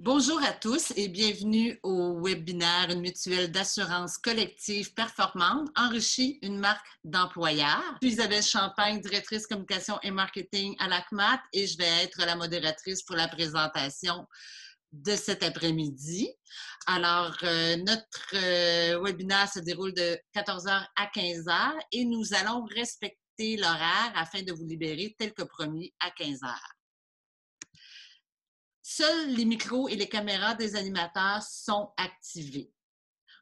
Bonjour à tous et bienvenue au webinaire Une mutuelle d'assurance collective performante enrichit une marque d'employeur. Je suis Isabelle Champagne, directrice communication et marketing à l'ACMAT et je vais être la modératrice pour la présentation de cet après-midi. Alors, notre webinaire se déroule de 14h à 15h et nous allons respecter l'horaire afin de vous libérer tel que promis à 15h. Seuls les micros et les caméras des animateurs sont activés.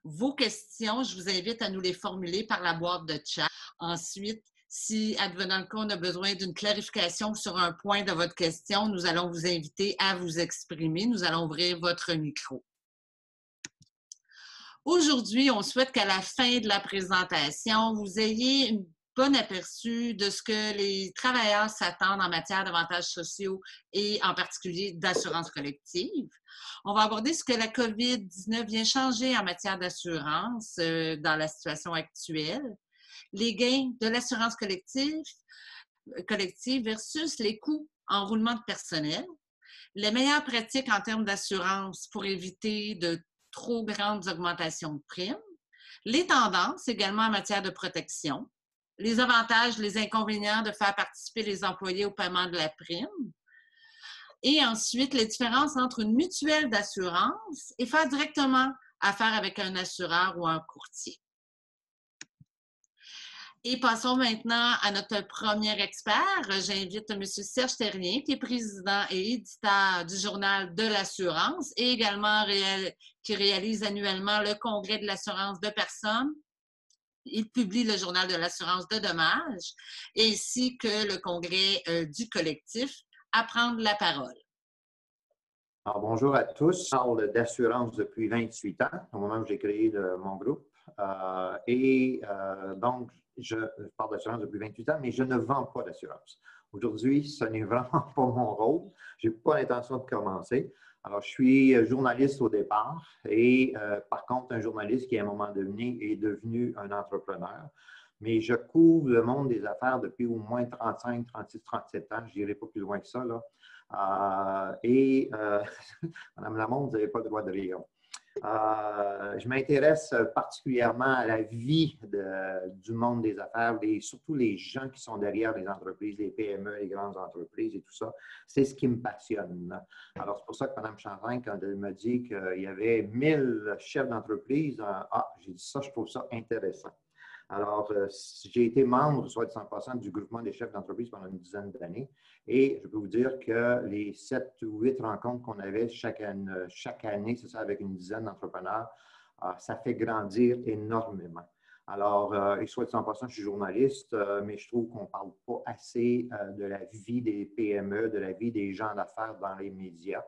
Vos questions, je vous invite à nous les formuler par la boîte de chat. Ensuite, si, advenant le cas, on a besoin d'une clarification sur un point de votre question, nous allons vous inviter à vous exprimer. Nous allons ouvrir votre micro. Aujourd'hui, on souhaite qu'à la fin de la présentation, vous ayez une bon aperçu de ce que les travailleurs s'attendent en matière d'avantages sociaux et en particulier d'assurance collective. On va aborder ce que la COVID-19 vient changer en matière d'assurance dans la situation actuelle, les gains de l'assurance collective versus les coûts en roulement de personnel, les meilleures pratiques en termes d'assurance pour éviter de trop grandes augmentations de primes, les tendances également en matière de protection, les avantages, les inconvénients de faire participer les employés au paiement de la prime, et ensuite les différences entre une mutuelle d'assurance et faire directement affaire avec un assureur ou un courtier. Et passons maintenant à notre premier expert. J'invite M. Serge Terrien, qui est président et éditeur du Journal de l'assurance et également qui réalise annuellement le Congrès de l'assurance de personnes. Il publie le Journal de l'assurance de dommages ainsi que le Congrès du collectif à prendre la parole. Alors, bonjour à tous. Je parle d'assurance depuis 28 ans, au moment où j'ai créé mon groupe. Donc, je parle d'assurance depuis 28 ans, mais je ne vends pas d'assurance. Aujourd'hui, ce n'est vraiment pas mon rôle. Je n'ai pas l'intention de commencer. Alors, je suis journaliste au départ et par contre, un journaliste qui, à un moment donné, est devenu un entrepreneur. Mais je couvre le monde des affaires depuis au moins 35, 36, 37 ans. Je n'irai pas plus loin que ça, là. Madame Lamont, vous n'avez pas le droit de rire. Je m'intéresse particulièrement à la vie du monde des affaires, surtout les gens qui sont derrière les entreprises, les PME, les grandes entreprises et tout ça. C'est ce qui me passionne. Alors, c'est pour ça que Mme Champagne, quand elle m'a dit qu'il y avait 1000 chefs d'entreprise, j'ai dit ça, je trouve ça intéressant. Alors, j'ai été membre, soit de 100% du groupement des chefs d'entreprise pendant une dizaine d'années et je peux vous dire que les 7 ou 8 rencontres qu'on avait chaque année, c'est ça, avec une dizaine d'entrepreneurs, ça fait grandir énormément. Alors, et soit de 100%, je suis journaliste, mais je trouve qu'on ne parle pas assez de la vie des PME, de la vie des gens d'affaires dans les médias.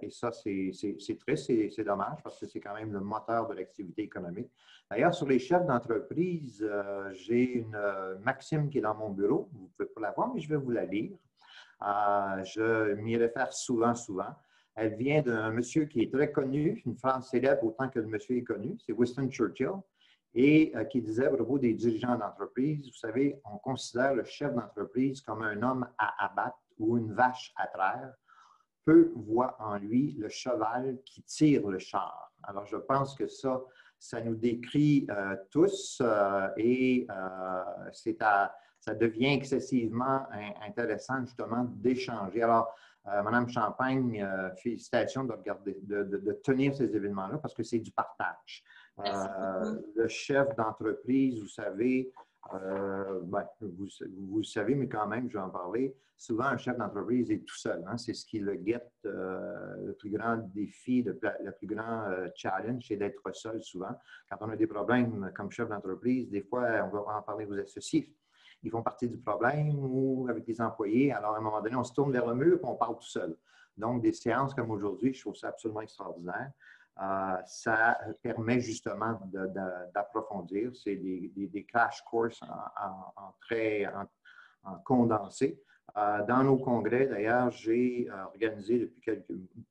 Et ça, c'est triste, c'est dommage parce que c'est quand même le moteur de l'activité économique. D'ailleurs, sur les chefs d'entreprise, j'ai une maxime qui est dans mon bureau. Vous ne pouvez pas la voir, mais je vais vous la lire. Je m'y réfère souvent. Elle vient d'un monsieur qui est très connu, une phrase célèbre autant que le monsieur est connu, c'est Winston Churchill, et qui disait à propos des dirigeants d'entreprise, vous savez, on considère le chef d'entreprise comme un homme à abattre ou une vache à traire. Peu voient en lui le cheval qui tire le char. Alors, je pense que ça nous décrit tous et ça devient excessivement intéressant justement d'échanger. Alors, Mme Champagne, félicitations de tenir ces événements-là parce que c'est du partage. Le chef d'entreprise, vous savez, vous le savez, mais quand même, je vais en parler. Souvent, un chef d'entreprise est tout seul. Hein? C'est ce qui le guette, le plus grand défi, le plus grand challenge, c'est d'être seul souvent. Quand on a des problèmes comme chef d'entreprise, des fois, on va en parler aux associés. Ils font partie du problème ou avec les employés. Alors, à un moment donné, on se tourne vers le mur et on parle tout seul. Donc, des séances comme aujourd'hui, je trouve ça absolument extraordinaire. Ça permet justement d'approfondir. C'est des crash courses en condensé. Dans nos congrès, d'ailleurs, j'ai organisé depuis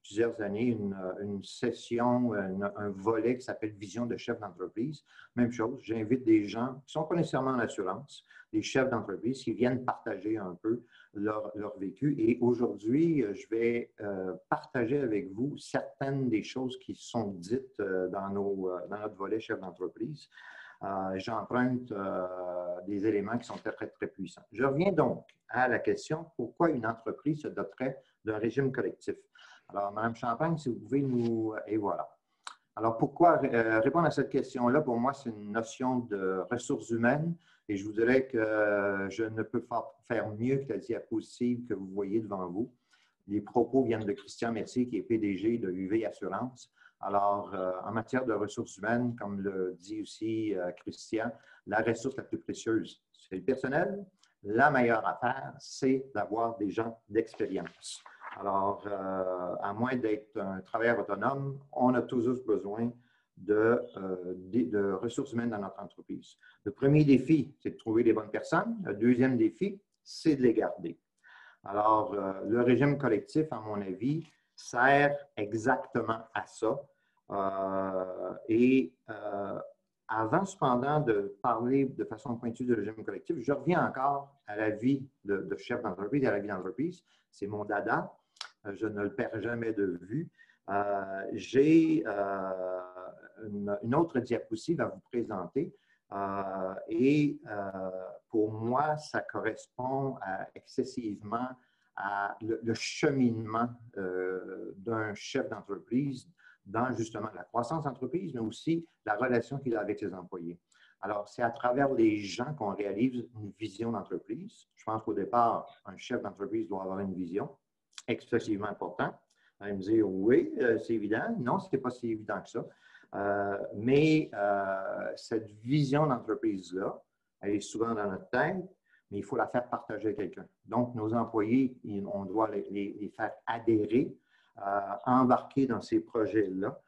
plusieurs années une session, un volet qui s'appelle Vision de chef d'entreprise. Même chose, j'invite des gens qui ne sont pas nécessairement en assurance, des chefs d'entreprise qui viennent partager un peu leur vécu. Et aujourd'hui, je vais partager avec vous certaines des choses qui sont dites dans notre volet chef d'entreprise. J'emprunte des éléments qui sont très, très, très puissants. Je reviens donc à la question, pourquoi une entreprise se doterait d'un régime collectif? Alors, Mme Champagne, si vous pouvez nous... Et voilà. Alors, pourquoi répondre à cette question-là? Pour moi, c'est une notion de ressources humaines et je vous dirais que je ne peux faire mieux que la diapositive que vous voyez devant vous. Les propos viennent de Christian Mercier, qui est PDG de UV Assurance. Alors, en matière de ressources humaines, comme le dit aussi Christian, la ressource la plus précieuse, c'est le personnel. La meilleure affaire, c'est d'avoir des gens d'expérience. Alors, à moins d'être un travailleur autonome, on a toujours besoin de ressources humaines dans notre entreprise. Le premier défi, c'est de trouver les bonnes personnes. Le deuxième défi, c'est de les garder. Alors, le régime collectif, à mon avis, sert exactement à ça. Avant, cependant, de parler de façon pointue du régime collectif, je reviens encore à la vie de chef d'entreprise et à la vie d'entreprise. C'est mon dada. Je ne le perds jamais de vue. J'ai une autre diapositive à vous présenter. Pour moi, ça correspond excessivement à le cheminement d'un chef d'entreprise dans justement la croissance d'entreprise, mais aussi la relation qu'il a avec ses employés. Alors, c'est à travers les gens qu'on réalise une vision d'entreprise. Je pense qu'au départ, un chef d'entreprise doit avoir une vision excessivement importante. Vous allez me dire, oui, c'est évident. Non, ce n'est pas si évident que ça. Mais cette vision d'entreprise-là, elle est souvent dans notre tête, mais il faut la faire partager à quelqu'un. Donc, nos employés, on doit les faire adhérer, embarquer dans ces projets-là.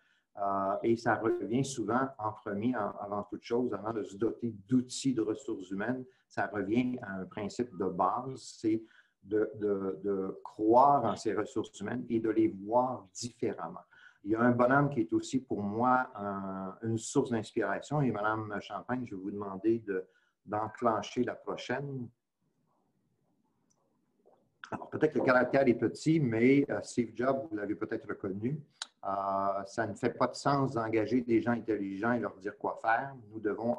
Et ça revient souvent en premier, avant toute chose, avant de se doter d'outils de ressources humaines, ça revient à un principe de base, c'est de croire en ces ressources humaines et de les voir différemment. Il y a un bonhomme qui est aussi pour moi une source d'inspiration. Et Mme Champagne, je vais vous demander d'enclencher la prochaine. Alors, peut-être que le caractère est petit, mais Steve Jobs, vous l'avez peut-être reconnu. Ça ne fait pas de sens d'engager des gens intelligents et leur dire quoi faire. Nous devons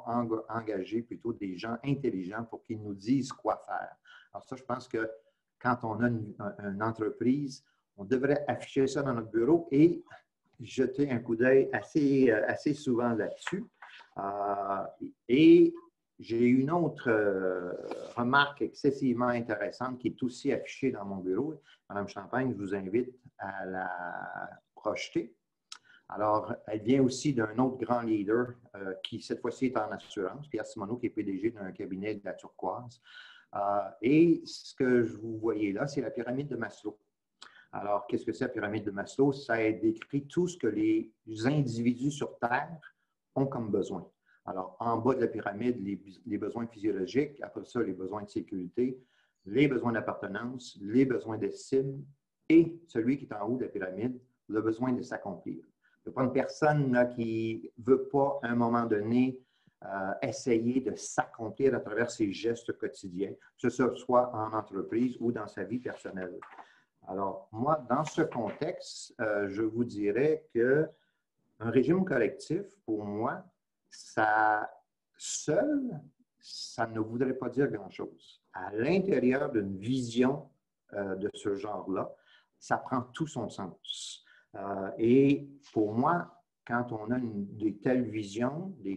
engager plutôt des gens intelligents pour qu'ils nous disent quoi faire. Alors ça, je pense que quand on a une entreprise, on devrait afficher ça dans notre bureau et jeter un coup d'œil assez souvent là-dessus. Et j'ai une autre remarque excessivement intéressante qui est aussi affichée dans mon bureau. Mme Champagne, je vous invite à la projeter. Alors, elle vient aussi d'un autre grand leader qui, cette fois-ci, est en assurance, Pierre Simoneau, qui est PDG d'un cabinet de la Turquoise. Et ce que vous voyez là, c'est la pyramide de Maslow. Alors, qu'est-ce que c'est la pyramide de Maslow? Ça décrit tout ce que les individus sur Terre ont comme besoin. Alors, en bas de la pyramide, les besoins physiologiques, après ça, les besoins de sécurité, les besoins d'appartenance, les besoins d'estime et celui qui est en haut de la pyramide, le besoin de s'accomplir. Il n'y a pas une personne là, qui ne veut pas, à un moment donné, essayer de s'accomplir à travers ses gestes quotidiens, que ce soit en entreprise ou dans sa vie personnelle. Alors, moi, dans ce contexte, je vous dirais qu'un régime collectif, pour moi, ça seul, ça ne voudrait pas dire grand-chose. À l'intérieur d'une vision de ce genre-là, ça prend tout son sens. Et pour moi, quand on a de telles visions, de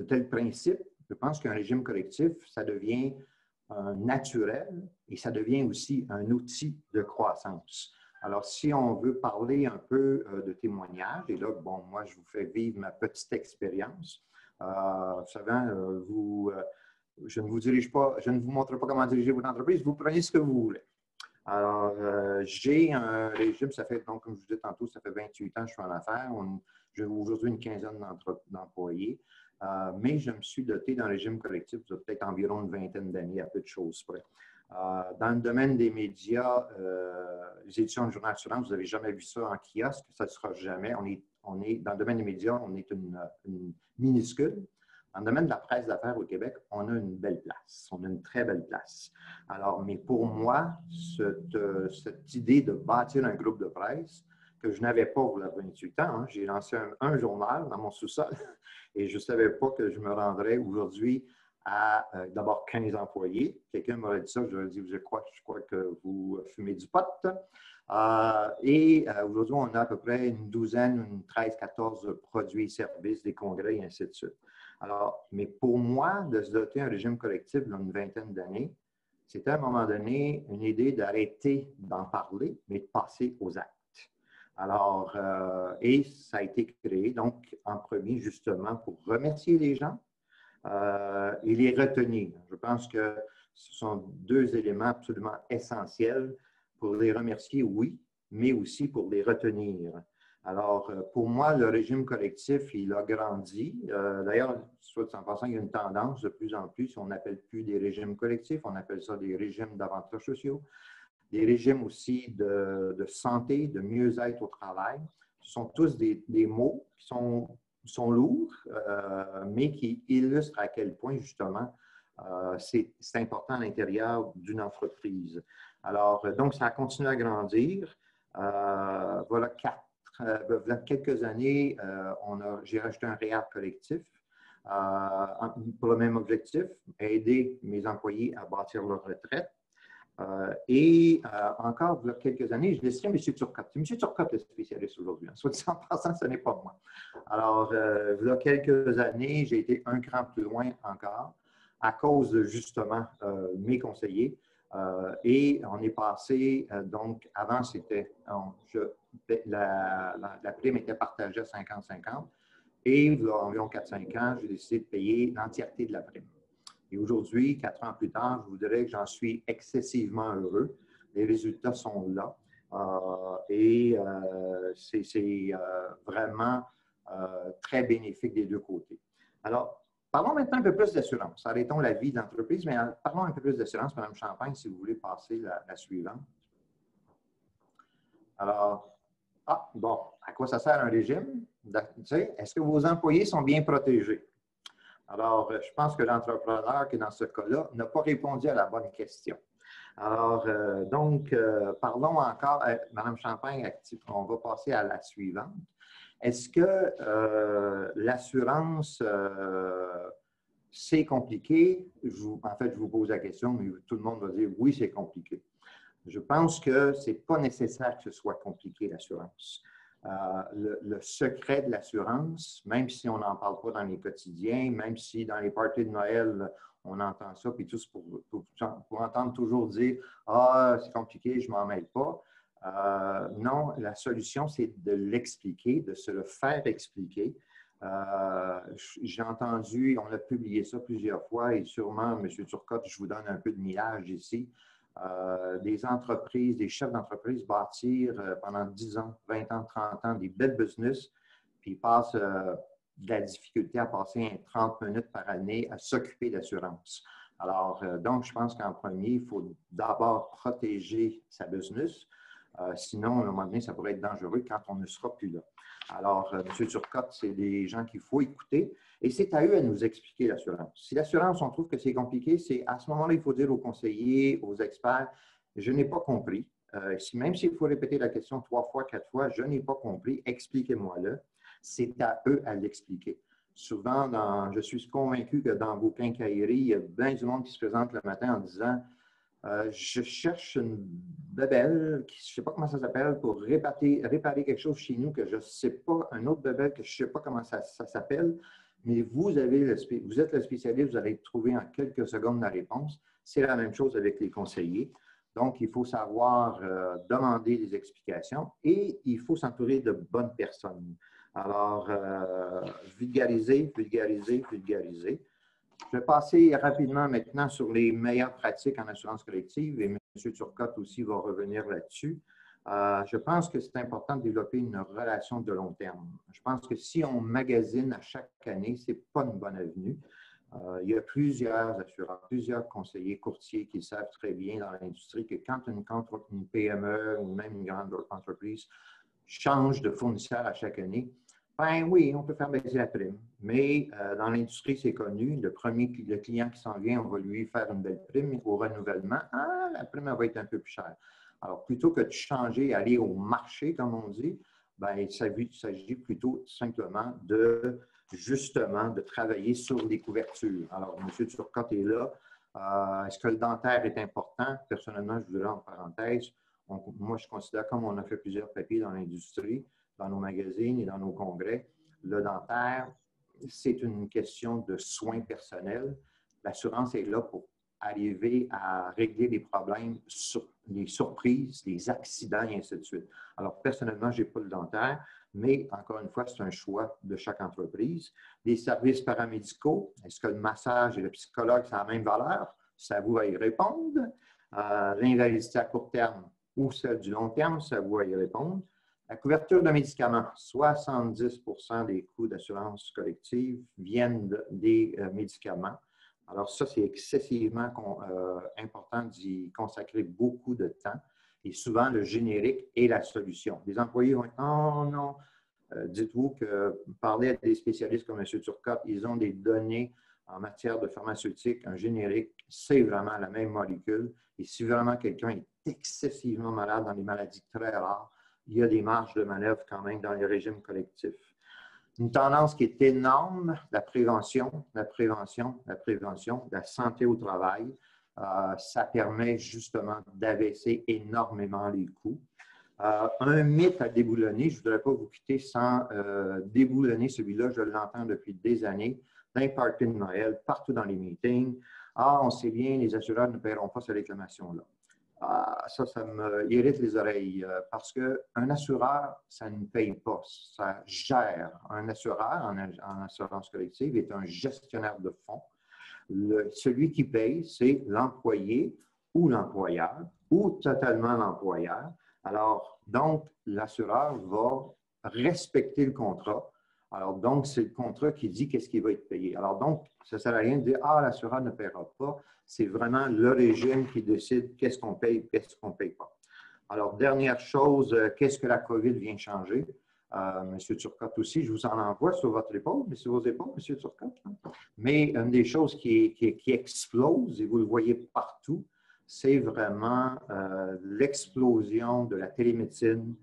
tels principes, je pense qu'un régime collectif, ça devient naturel et ça devient aussi un outil de croissance. Alors, si on veut parler un peu de témoignage, et là, bon, moi, je vous fais vivre ma petite expérience. Vous savez, je ne vous dirige pas, je ne vous montre pas comment diriger votre entreprise, vous prenez ce que vous voulez. Alors, j'ai un régime, ça fait, donc, comme je vous disais tantôt, ça fait 28 ans que je suis en affaires. J'ai aujourd'hui une quinzaine d'employés. Mais je me suis doté d'un régime collectif de peut-être environ une vingtaine d'années, à peu de choses près. Dans le domaine des médias, les éditions du Journal Assurance, vous n'avez jamais vu ça en kiosque, ça ne sera jamais. On est dans le domaine des médias, on est une minuscule. dans le domaine de la presse d'affaires au Québec, on a une belle place. On a une très belle place. Alors, mais pour moi, cette idée de bâtir un groupe de presse, que je n'avais pas pour la 28 ans, hein, j'ai lancé un journal dans mon sous-sol et je ne savais pas que je me rendrais aujourd'hui à d'abord 15 employés. Quelqu'un m'aurait dit ça, je lui ai dit, je crois que vous fumez du pot. Aujourd'hui, on a à peu près une douzaine, une 13, 14 produits et services, des congrès et ainsi de suite. Alors, mais pour moi, de se doter un régime collectif dans une vingtaine d'années, c'était à un moment donné une idée d'arrêter d'en parler, mais de passer aux actes. Alors, et ça a été créé, donc, en premier, justement, pour remercier les gens et les retenir. Je pense que ce sont deux éléments absolument essentiels pour les remercier, oui, mais aussi pour les retenir. Alors, pour moi, le régime collectif, il a grandi. D'ailleurs, soit en passant, il y a une tendance de plus en plus, on n'appelle plus des régimes collectifs, on appelle ça des régimes d'avantages sociaux, des régimes aussi de santé, de mieux-être au travail. Ce sont tous des mots qui sont lourds, mais qui illustrent à quel point, justement, c'est important à l'intérieur d'une entreprise. Alors, donc, ça a continué à grandir. Voilà quelques années, j'ai rajouté un REER collectif pour le même objectif, aider mes employés à bâtir leur retraite. Encore, il y a quelques années, je laisserai M. Turcotte. C'est M. Turcotte le spécialiste aujourd'hui. Soit dit en passant, ce n'est pas moi. Alors, il y a quelques années, j'ai été un cran plus loin encore à cause de, justement, mes conseillers. Et on est passé, donc, avant, c'était, la prime était partagée à 50-50. Et il y a environ 4-5 ans, j'ai décidé de payer l'entièreté de la prime. Et aujourd'hui, 4 ans plus tard, je vous dirais que j'en suis excessivement heureux. Les résultats sont là. C'est vraiment très bénéfique des deux côtés. Alors, parlons maintenant un peu plus d'assurance. Arrêtons la vie d'entreprise, mais parlons un peu plus d'assurance. Mme Champagne, si vous voulez passer la suivante. Alors, bon, à quoi ça sert un régime? Est-ce que vos employés sont bien protégés? Alors, je pense que l'entrepreneur qui est dans ce cas-là n'a pas répondu à la bonne question. Alors, parlons encore, Mme Champagne, on va passer à la suivante. Est-ce que l'assurance, c'est compliqué? En fait, je vous pose la question, mais tout le monde va dire oui, c'est compliqué. Je pense que ce n'est pas nécessaire que ce soit compliqué, l'assurance. Le secret de l'assurance, même si on n'en parle pas dans les quotidiens, même si dans les parties de Noël, on entend ça, puis tous pour entendre toujours dire « Ah, c'est compliqué, je ne m'en mêle pas ». Non, la solution, c'est de l'expliquer, de se le faire expliquer. J'ai entendu, on a publié ça plusieurs fois, et sûrement, M. Turcotte, je vous donne un peu de millage ici, des entreprises, des chefs d'entreprise bâtir pendant 10 ans, 20 ans, 30 ans des belles business, puis ils passent de la difficulté à passer 30 minutes par année à s'occuper d'assurance. Alors, donc, je pense qu'en premier, il faut d'abord protéger sa business. Sinon, à un moment donné, ça pourrait être dangereux quand on ne sera plus là. Alors, M. Turcotte, c'est des gens qu'il faut écouter et c'est à eux à nous expliquer l'assurance. Si l'assurance, on trouve que c'est compliqué, c'est à ce moment-là, il faut dire aux conseillers, aux experts, je n'ai pas compris. Même s'il faut répéter la question 3 fois, 4 fois, je n'ai pas compris, expliquez-moi-le. C'est à eux à l'expliquer. Souvent, je suis convaincu que dans vos quincailleries, il y a bien du monde qui se présente le matin en disant je cherche une bébelle, je ne sais pas comment ça s'appelle, pour réparer quelque chose chez nous que je ne sais pas, un autre bébelle que je ne sais pas comment ça s'appelle, mais vous êtes le spécialiste, vous allez trouver en quelques secondes la réponse. C'est la même chose avec les conseillers. Donc, il faut savoir demander des explications et il faut s'entourer de bonnes personnes. Alors, vulgariser, vulgariser, vulgariser. Je vais passer rapidement maintenant sur les meilleures pratiques en assurance collective et M. Turcotte aussi va revenir là-dessus. Je pense que c'est important de développer une relation de long terme. Je pense que si on magasine à chaque année, ce n'est pas une bonne avenue. Il y a plusieurs assureurs, plusieurs conseillers, courtiers qui savent très bien dans l'industrie que quand une PME ou même une grande entreprise change de fournisseur à chaque année, Ben oui, on peut faire baisser la prime, mais dans l'industrie, c'est connu. Le client qui s'en vient, on va lui faire une belle prime. Au renouvellement, la prime elle va être un peu plus chère. Alors, plutôt que de changer, aller au marché, comme on dit, ben, il s'agit plutôt simplement justement, de travailler sur les couvertures. Alors, M. Turcotte est là. Est-ce que le dentaire est important? Personnellement, je dirais en parenthèse, moi, je considère, comme on a fait plusieurs papiers dans l'industrie, dans nos magazines et dans nos congrès, le dentaire, c'est une question de soins personnels. L'assurance est là pour arriver à régler les problèmes, les surprises, les accidents et ainsi de suite. Alors, personnellement, je n'ai pas le dentaire, mais encore une fois, c'est un choix de chaque entreprise. Les services paramédicaux, est-ce que le massage et le psychologue, c'est la même valeur? C'est à vous à y répondre. L'invalidité à court terme ou celle du long terme, c'est à vous à y répondre. La couverture de médicaments, 70 des coûts d'assurance collective viennent des médicaments. Alors ça, c'est excessivement important d'y consacrer beaucoup de temps. Et souvent, le générique est la solution. Les employés vont dire « Oh non, dites-vous que parler à des spécialistes comme M. Turcotte, ils ont des données en matière de pharmaceutique, un générique, c'est vraiment la même molécule. Et si vraiment quelqu'un est excessivement malade dans les maladies très rares, il y a des marges de manœuvre quand même dans les régimes collectifs. Une tendance qui est énorme, la prévention, la santé au travail. Ça permet justement d'abaisser énormément les coûts. Un mythe à déboulonner, je ne voudrais pas vous quitter sans déboulonner celui-là, je l'entends depuis des années, dans les parties de Noël, partout dans les meetings. On sait bien, les assureurs ne paieront pas cette réclamation-là. Ça me irrite les oreilles parce qu'un assureur, ça ne paye pas, ça gère. Un assureur en assurance collective est un gestionnaire de fonds. Celui qui paye, c'est l'employé ou l'employeur ou totalement l'employeur. Alors, donc, l'assureur va respecter le contrat. Alors, donc, c'est le contrat qui dit qu'est-ce qui va être payé. Alors, donc, ça ne sert à rien de dire « Ah, l'assureur ne paiera pas ». C'est vraiment le régime qui décide qu'est-ce qu'on paye et qu'est-ce qu'on ne paye pas. Alors, dernière chose, qu'est-ce que la COVID vient changer? M. Turcotte aussi, je vous en envoie sur votre épaule, mais sur vos épaules, M. Turcotte. Mais une des choses qui explose, et vous le voyez partout, c'est vraiment l'explosion de la télémédecine,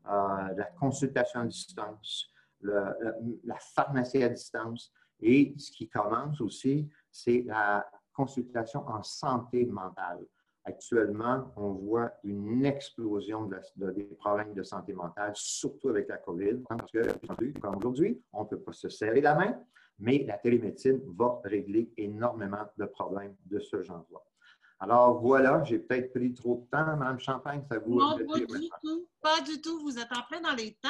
de la consultation à distance, la pharmacie à distance. Et ce qui commence aussi, c'est la consultation en santé mentale. Actuellement, on voit une explosion des problèmes de santé mentale, surtout avec la COVID, parce que, comme aujourd'hui, on ne peut pas se serrer la main, mais la télémédecine va régler énormément de problèmes de ce genre-là. Alors voilà, j'ai peut-être pris trop de temps, Mme Champagne, ça vous... Non, pas du tout. Pas du tout. Vous êtes en plein dans les temps.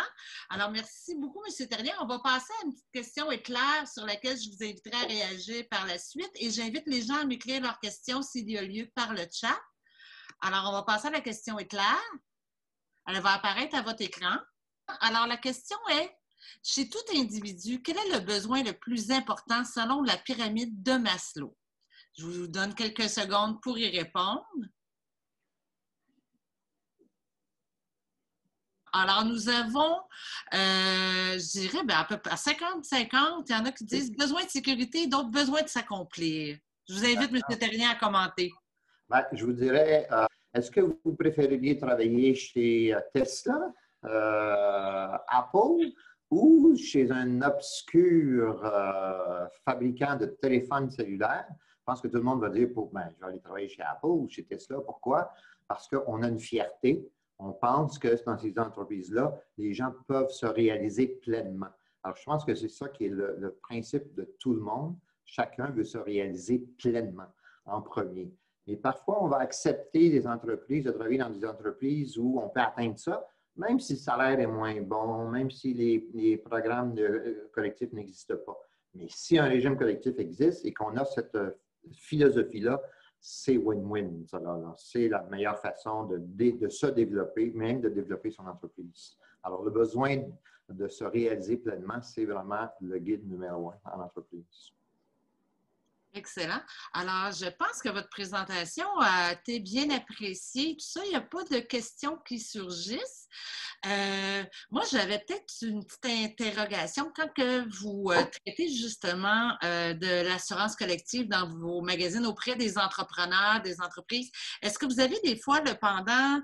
Alors, merci beaucoup, M. Terrien. On va passer à une petite question éclair sur laquelle je vous inviterai à réagir par la suite. Et j'invite les gens à m'écrire leurs questions s'il y a lieu par le chat. Alors, on va passer à la question éclair. Elle va apparaître à votre écran. Alors, la question est, chez tout individu, quel est le besoin le plus important selon la pyramide de Maslow? Je vous donne quelques secondes pour y répondre. Alors, nous avons, je dirais, à peu près 50-50. Il y en a qui disent besoin de sécurité, d'autres besoin de s'accomplir. Je vous invite, M. Terrien, à commenter. Ben, je vous dirais, est-ce que vous préféreriez travailler chez Tesla, Apple ou chez un obscur fabricant de téléphones cellulaires? Je pense que tout le monde va dire, ben, je vais aller travailler chez Apple ou chez Tesla. Pourquoi? Parce qu'on a une fierté. On pense que dans ces entreprises-là, les gens peuvent se réaliser pleinement. Alors, je pense que c'est ça qui est le principe de tout le monde. Chacun veut se réaliser pleinement en premier. Et parfois, on va accepter des entreprises, de travailler dans des entreprises où on peut atteindre ça, même si le salaire est moins bon, même si les programmes collectifs n'existent pas. Mais si un régime collectif existe et qu'on a cette philosophie-là, c'est win-win. C'est la meilleure façon de se développer, même de développer son entreprise. Alors, le besoin de se réaliser pleinement, c'est vraiment le guide numéro 1 en entreprise. Excellent. Alors, je pense que votre présentation a été bien appréciée. Tout ça, il n'y a pas de questions qui surgissent. Moi, j'avais peut-être une petite interrogation. Quand que vous traitez justement de l'assurance collective dans vos magazines auprès des entrepreneurs, des entreprises, est-ce que vous avez des fois le pendant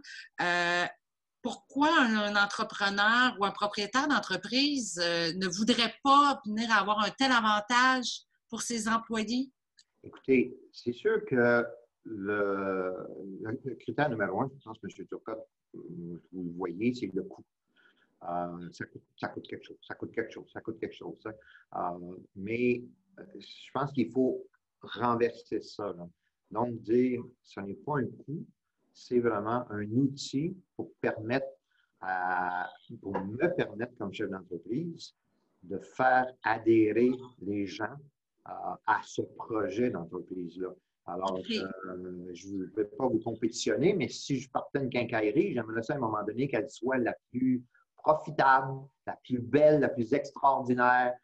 pourquoi un entrepreneur ou un propriétaire d'entreprise ne voudrait pas venir avoir un tel avantage pour ses employés? Écoutez, c'est sûr que le critère numéro un, je pense que M. Turcotte, vous le voyez, c'est le coût. Ça coûte quelque chose, ça coûte quelque chose, ça coûte quelque chose. Mais je pense qu'il faut renverser ça. Là. Donc, dire ce n'est pas un coût, c'est vraiment un outil pour me permettre comme chef d'entreprise de faire adhérer les gens à ce projet d'entreprise-là. Alors, je ne vais pas vous compétitionner, mais si je partais une quincaillerie, j'aimerais ça à un moment donné qu'elle soit la plus profitable, la plus belle, la plus extraordinaire.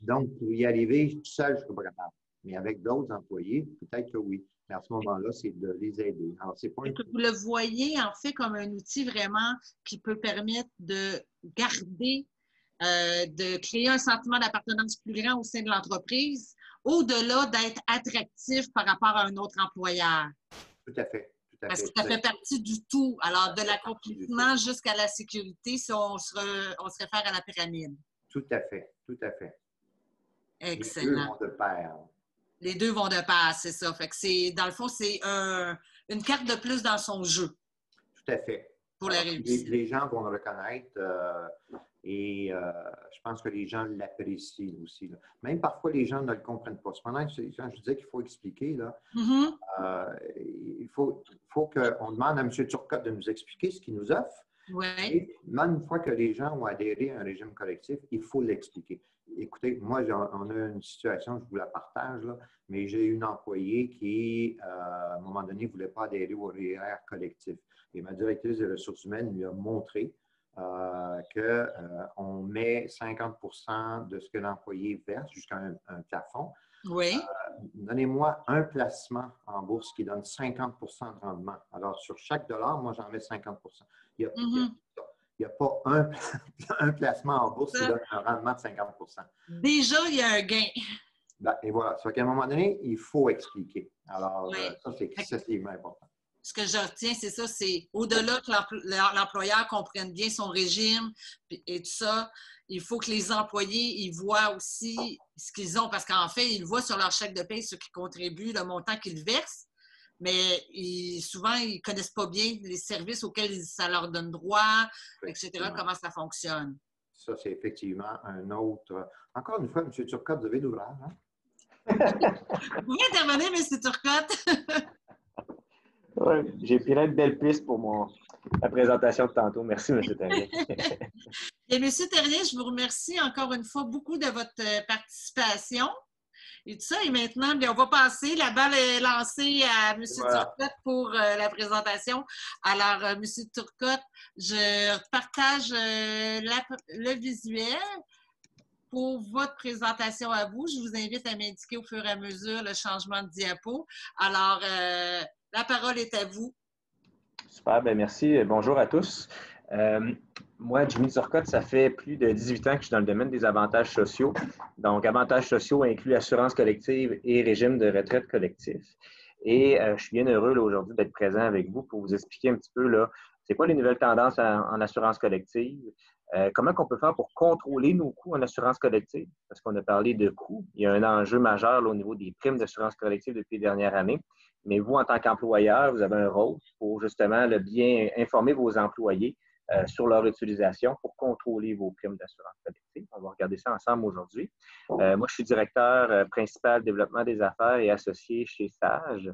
Donc, pour y arriver tout seul, je ne serais pas capable. Mais avec d'autres employés, peut-être que oui. Mais à ce moment-là, c'est de les aider. Alors, c'est pas vous le voyez en fait comme un outil vraiment qui peut permettre de garder, de créer un sentiment d'appartenance plus grand au sein de l'entreprise, au-delà d'être attractif par rapport à un autre employeur. Tout à fait. Parce que ça fait partie du tout. Alors, de l'accomplissement jusqu'à la sécurité, si on se réfère à la pyramide. Tout à fait, tout à fait. Excellent. Les deux vont de pair. Les deux vont de pair, c'est ça. Fait que c'est, dans le fond, c'est une carte de plus dans son jeu. Tout à fait. Pour la réussite. Les gens vont le reconnaître et je pense que les gens l'apprécient aussi. Là. Même parfois, les gens ne le comprennent pas. Cependant, je disais qu'il faut expliquer. Là, il faut qu'on demande à M. Turcotte de nous expliquer ce qu'il nous offre. Ouais. Et même une fois que les gens ont adhéré à un régime collectif, il faut l'expliquer. Écoutez, moi, on a une situation, je vous la partage, là, mais j'ai une employée qui, à un moment donné, ne voulait pas adhérer au REER collectif. Et ma directrice des ressources humaines lui a montré qu'on met 50% de ce que l'employé verse jusqu'à un plafond. Oui. Donnez-moi un placement en bourse qui donne 50% de rendement. Alors, sur chaque dollar, moi, j'en mets 50%. Il n'y a pas un placement en bourse qui donne un rendement de 50%. Déjà, il y a un gain. Ben, et voilà. Ça fait qu'à un moment donné, il faut expliquer. Alors, ça, c'est excessivement important. Ce que je retiens, c'est ça, c'est au-delà que l'employeur comprenne bien son régime et tout ça, il faut que les employés ils voient aussi ce qu'ils ont, parce qu'en fait, ils voient sur leur chèque de paie ce qui contribue, le montant qu'ils versent, mais souvent, ils ne connaissent pas bien les services auxquels ça leur donne droit, etc., comment ça fonctionne. Ça, c'est effectivement un autre... Encore une fois, M. Turcotte, vous avez l'ouvrage, hein? Vous pouvez intervenir, M. Turcotte? Oui, j'ai plein de belles pistes pour la présentation de tantôt. Merci, M. Terrien. Et M. Terrien, je vous remercie encore une fois beaucoup de votre participation. Et tout ça, et maintenant, bien, on va passer. La balle est lancée à M. Turcotte pour la présentation. Alors, M. Turcotte, je partage le visuel pour votre présentation à vous. Je vous invite à m'indiquer au fur et à mesure le changement de diapo. Alors, la parole est à vous. Super, bien merci. Bonjour à tous. Moi, Jimmy Turcotte, ça fait plus de 18 ans que je suis dans le domaine des avantages sociaux. Donc, avantages sociaux incluent assurance collective et régime de retraite collectif. Et je suis bien heureux aujourd'hui d'être présent avec vous pour vous expliquer un petit peu c'est quoi les nouvelles tendances en assurance collective, comment on peut faire pour contrôler nos coûts en assurance collective, parce qu'on a parlé de coûts. Il y a un enjeu majeur au niveau des primes d'assurance collective depuis les dernières années. Mais vous, en tant qu'employeur, vous avez un rôle pour justement bien informer vos employés sur leur utilisation pour contrôler vos primes d'assurance collective. On va regarder ça ensemble aujourd'hui. Moi, je suis directeur principal développement des affaires et associé chez Sage.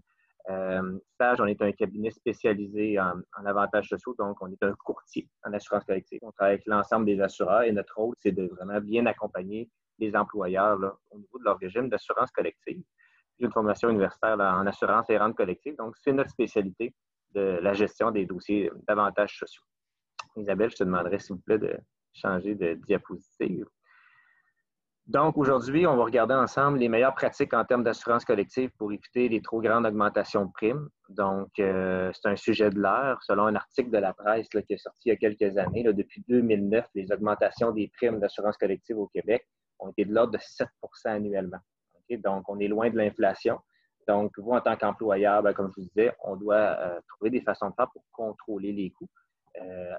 Sage, on est un cabinet spécialisé en avantages sociaux, donc on est un courtier en assurance collective. On travaille avec l'ensemble des assureurs et notre rôle, c'est de vraiment bien accompagner les employeurs au niveau de leur régime d'assurance collective. J'ai une formation universitaire en assurance et rente collective, donc c'est notre spécialité de la gestion des dossiers d'avantages sociaux. Isabelle, je te demanderais, s'il vous plaît, de changer de diapositive. Donc, aujourd'hui, on va regarder ensemble les meilleures pratiques en termes d'assurance collective pour éviter les trop grandes augmentations de primes. Donc, c'est un sujet de l'heure. Selon un article de la presse là, qui est sorti il y a quelques années, là, depuis 2009, les augmentations des primes d'assurance collective au Québec ont été de l'ordre de 7 annuellement. Okay? Donc, on est loin de l'inflation. Donc, vous, en tant qu'employeur, comme je vous disais, on doit trouver des façons de faire pour contrôler les coûts.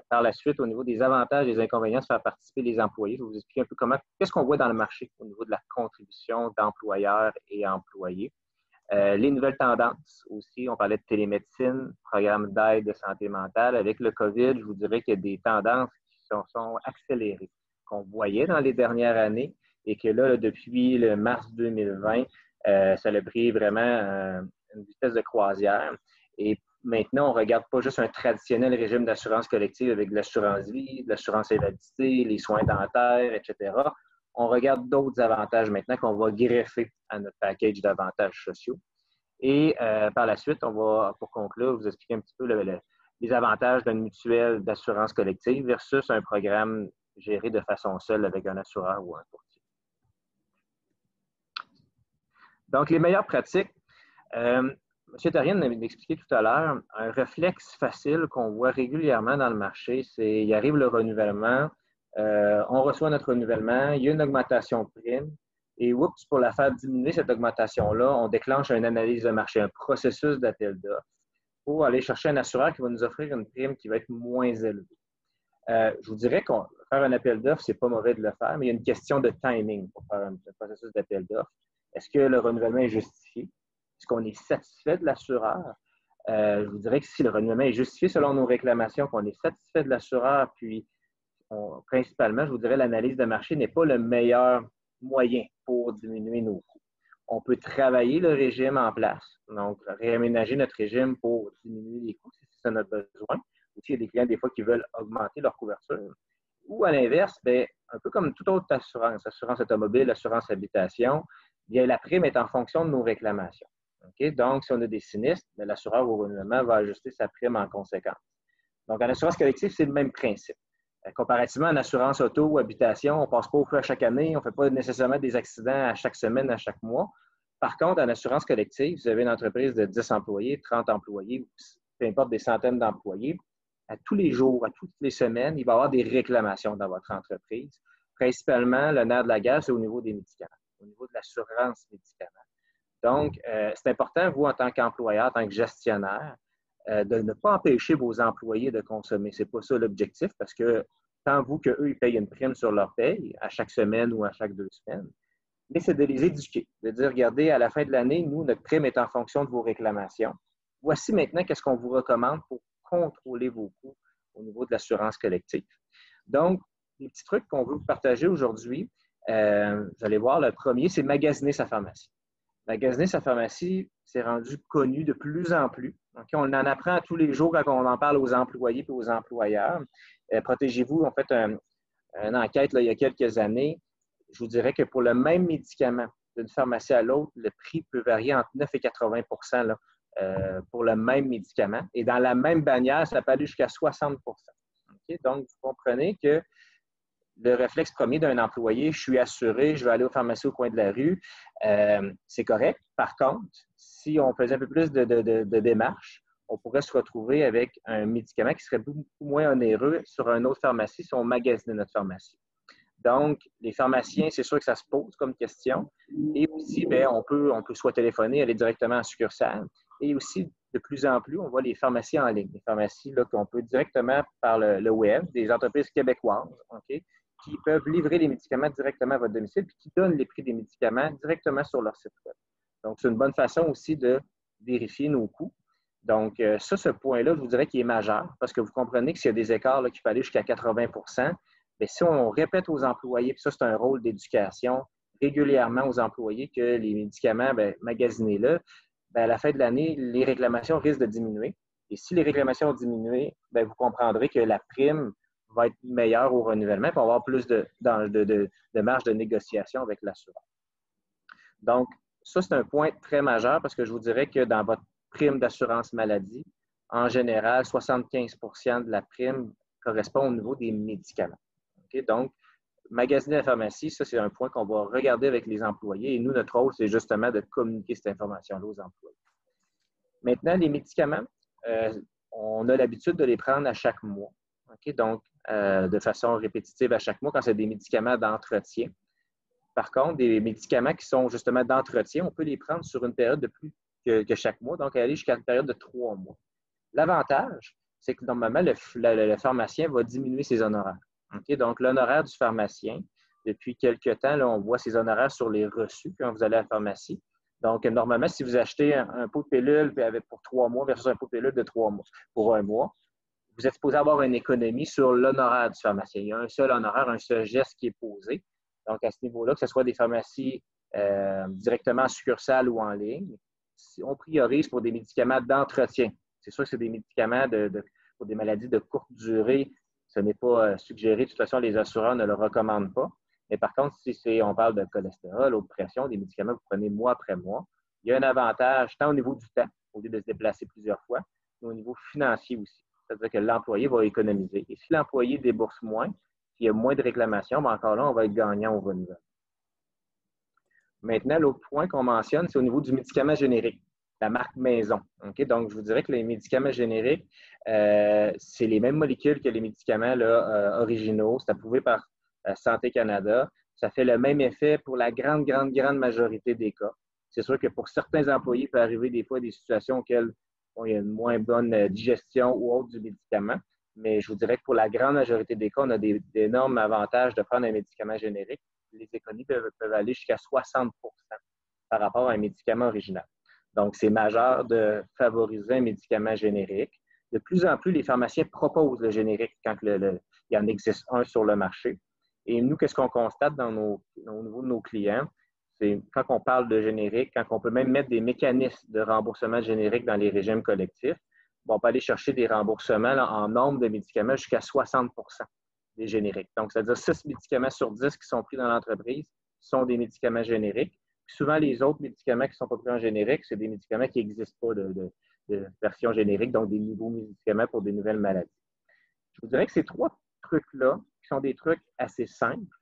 Par la suite, au niveau des avantages et des inconvénients de faire participer les employés, je vais vous expliquer un peu qu'est-ce qu'on voit dans le marché au niveau de la contribution d'employeurs et employés. Les nouvelles tendances aussi, on parlait de télémédecine, programme d'aide de santé mentale. Avec le COVID, je vous dirais qu'il y a des tendances qui sont accélérées, qu'on voyait dans les dernières années et que là, depuis le mars 2020, ça a pris vraiment une vitesse de croisière. Et maintenant, on ne regarde pas juste un traditionnel régime d'assurance collective avec de l'assurance vie, de l'assurance invalidité, les soins dentaires, etc. On regarde d'autres avantages maintenant qu'on va greffer à notre package d'avantages sociaux. Et par la suite, on va, pour conclure, vous expliquer un petit peu les avantages d'une mutuelle d'assurance collective versus un programme géré de façon seule avec un assureur ou un courtier. Donc, les meilleures pratiques. M. Therrien m'avait expliqué tout à l'heure, un réflexe facile qu'on voit régulièrement dans le marché, c'est il arrive le renouvellement, on reçoit notre renouvellement, il y a une augmentation de prime, et oups, pour la faire diminuer cette augmentation-là, on déclenche une analyse de marché, un processus d'appel d'offres pour aller chercher un assureur qui va nous offrir une prime qui va être moins élevée. Je vous dirais que faire un appel d'offres, ce n'est pas mauvais de le faire, mais il y a une question de timing pour faire un processus d'appel d'offres. Est-ce que le renouvellement est justifié? Est-ce qu'on est satisfait de l'assureur? Je vous dirais que si le renouvellement est justifié selon nos réclamations, qu'on est satisfait de l'assureur, puis principalement, je vous dirais, l'analyse de marché n'est pas le meilleur moyen pour diminuer nos coûts. On peut travailler le régime en place, donc réaménager notre régime pour diminuer les coûts si c'est notre besoin. Aussi, il y a des clients des fois qui veulent augmenter leur couverture. Ou à l'inverse, un peu comme toute autre assurance automobile, assurance habitation, bien, la prime est en fonction de nos réclamations. Okay? Donc, si on a des sinistres, l'assureur au renouvellement va ajuster sa prime en conséquence. Donc, en assurance collective, c'est le même principe. Comparativement à une assurance auto ou habitation, on ne passe pas au feu à chaque année, on ne fait pas nécessairement des accidents à chaque semaine, à chaque mois. Par contre, en assurance collective, vous avez une entreprise de 10 employés, 30 employés, peu importe des centaines d'employés, à tous les jours, à toutes les semaines, il va y avoir des réclamations dans votre entreprise. Principalement, le nerf de la guerre, c'est au niveau des médicaments, au niveau de l'assurance médicaments. Donc, c'est important, vous, en tant qu'employeur, en tant que gestionnaire, de ne pas empêcher vos employés de consommer. Ce n'est pas ça l'objectif, parce que tant vous qu'eux, ils payent une prime sur leur paye à chaque semaine ou à chaque 2 semaines, mais c'est de les éduquer, de dire, regardez, à la fin de l'année, nous, notre prime est en fonction de vos réclamations. Voici maintenant qu'est-ce qu'on vous recommande pour contrôler vos coûts au niveau de l'assurance collective. Donc, les petits trucs qu'on veut vous partager aujourd'hui, vous allez voir, le premier, c'est magasiner sa pharmacie. Magasiner sa pharmacie, c'est rendu connu de plus en plus. Okay? On en apprend tous les jours quand on en parle aux employés et aux employeurs. Protégez-vous, on fait une enquête là, il y a quelques années. Je vous dirais que pour le même médicament d'une pharmacie à l'autre, le prix peut varier entre 9 et 80 là, pour le même médicament. Et dans la même bannière, ça peut aller jusqu'à 60 okay? Donc, vous comprenez que le réflexe premier d'un employé, je suis assuré, je vais aller aux pharmacies au coin de la rue, c'est correct. Par contre, si on faisait un peu plus de démarches, on pourrait se retrouver avec un médicament qui serait beaucoup moins onéreux sur une autre pharmacie si on magasinait notre pharmacie. Donc, les pharmaciens, c'est sûr que ça se pose comme question. Et aussi, on peut soit téléphoner, aller directement en succursale. Et aussi, de plus en plus, on voit les pharmacies en ligne. Les pharmacies qu'on peut directement par le web, des entreprises québécoises, okay, qui peuvent livrer les médicaments directement à votre domicile et qui donnent les prix des médicaments directement sur leur site web. Donc, c'est une bonne façon aussi de vérifier nos coûts. Donc, ce point-là, je vous dirais qu'il est majeur parce que vous comprenez que s'il y a des écarts là, qui peuvent aller jusqu'à 80 bien, si on répète aux employés, puis ça, c'est un rôle d'éducation régulièrement aux employés que les médicaments, magasinez-le, à la fin de l'année, les réclamations risquent de diminuer. Et si les réclamations ont diminué, vous comprendrez que la prime va être meilleure au renouvellement, puis on va avoir plus de marge de négociation avec l'assureur. Donc, ça, c'est un point très majeur parce que je vous dirais que dans votre prime d'assurance maladie, en général, 75 de la prime correspond au niveau des médicaments. Okay? Donc, magasiner la pharmacie, ça, c'est un point qu'on va regarder avec les employés. Et nous, notre rôle, c'est justement de communiquer cette information-là aux employés. Maintenant, les médicaments, on a l'habitude de les prendre à chaque mois. Okay? Donc, de façon répétitive à chaque mois quand c'est des médicaments d'entretien. Par contre, des médicaments qui sont justement d'entretien, on peut les prendre sur une période de plus que chaque mois, donc aller jusqu'à une période de 3 mois. L'avantage, c'est que normalement, le pharmacien va diminuer ses honoraires. Okay? Donc, l'honoraire du pharmacien, depuis quelques temps, là, on voit ses honoraires sur les reçus quand vous allez à la pharmacie. Donc, normalement, si vous achetez un pot de pilule pour 3 mois versus un pot de pilule de 3 mois pour 1 mois, vous êtes supposé avoir une économie sur l'honoraire du pharmacien. Il y a un seul honoraire, un seul geste qui est posé. Donc, à ce niveau-là, que ce soit des pharmacies directement en succursale ou en ligne, on priorise pour des médicaments d'entretien. C'est sûr que c'est des médicaments pour des maladies de courte durée. Ce n'est pas suggéré. De toute façon, les assureurs ne le recommandent pas. Mais par contre, si on parle de cholestérol ou de pression, des médicaments que vous prenez mois après mois, il y a un avantage tant au niveau du temps, au lieu de se déplacer plusieurs fois, mais au niveau financier aussi. C'est-à-dire que l'employé va économiser. Et si l'employé débourse moins, s'il y a moins de réclamations, bien encore là, on va être gagnant au renouvellement. Maintenant, l'autre point qu'on mentionne, c'est au niveau du médicament générique, la marque maison. Okay? Donc, je vous dirais que les médicaments génériques, c'est les mêmes molécules que les médicaments là, originaux. C'est approuvé par Santé Canada. Ça fait le même effet pour la grande majorité des cas. C'est sûr que pour certains employés, il peut arriver des fois des situations auxquelles il y a une moins bonne digestion ou autre du médicament. Mais je vous dirais que pour la grande majorité des cas, on a d'énormes avantages de prendre un médicament générique. Les économies peuvent aller jusqu'à 60 % par rapport à un médicament original. Donc, c'est majeur de favoriser un médicament générique. De plus en plus, les pharmaciens proposent le générique quand il y en existe un sur le marché. Et nous, qu'est-ce qu'on constate au niveau de nos clients? C'est quand on parle de générique, quand on peut même mettre des mécanismes de remboursement générique dans les régimes collectifs, on peut aller chercher des remboursements là, en nombre de médicaments jusqu'à 60 % des génériques. Donc, c'est-à-dire 6 médicaments sur 10 qui sont pris dans l'entreprise sont des médicaments génériques. Puis souvent, les autres médicaments qui ne sont pas pris en générique, c'est des médicaments qui n'existent pas de version générique, donc des nouveaux médicaments pour des nouvelles maladies. Je vous dirais que ces 3 trucs-là, qui sont des trucs assez simples,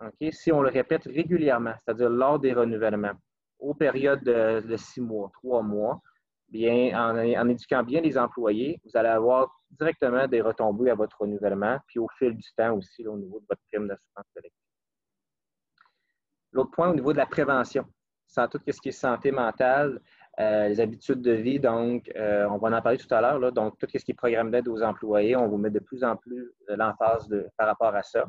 okay, si on le répète régulièrement, c'est-à-dire lors des renouvellements, aux périodes de 6 mois, 3 mois, bien, en éduquant bien les employés, vous allez avoir directement des retombées à votre renouvellement, puis au fil du temps aussi, là, au niveau de votre prime d'assurance collective. L'autre point, au niveau de la prévention, sans tout ce qui est santé mentale, les habitudes de vie, donc, on va en parler tout à l'heure, là, donc tout ce qui est programme d'aide aux employés, on vous met de plus en plus l'emphase par rapport à ça.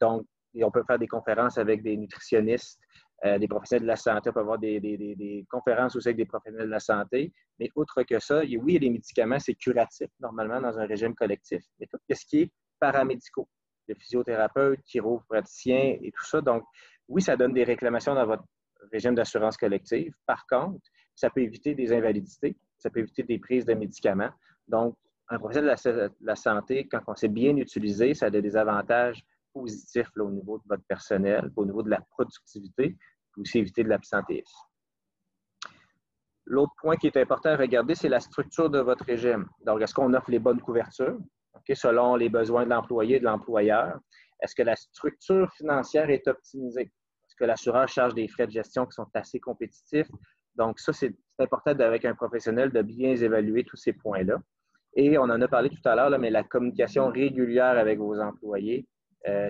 Donc, on peut faire des conférences avec des nutritionnistes, des professionnels de la santé, on peut avoir des conférences aussi avec des professionnels de la santé. Mais outre que ça, oui, il y a des médicaments, c'est curatif, normalement, dans un régime collectif. Mais tout ce qui est paramédicaux, le physiothérapeute, chiropraticien et tout ça. Donc, oui, ça donne des réclamations dans votre régime d'assurance collective. Par contre, ça peut éviter des invalidités, ça peut éviter des prises de médicaments. Donc, un professionnel de la santé, quand on sait bien utiliser, ça a des avantages positifs là, au niveau de votre personnel, au niveau de la productivité, puis aussi éviter de l'absentéisme. L'autre point qui est important à regarder, c'est la structure de votre régime. Donc, est-ce qu'on offre les bonnes couvertures, selon les besoins de l'employé et de l'employeur? Est-ce que la structure financière est optimisée? Est-ce que l'assureur charge des frais de gestion qui sont assez compétitifs? Donc, ça, c'est important avec un professionnel de bien évaluer tous ces points-là. Et on en a parlé tout à l'heure, mais la communication régulière avec vos employés,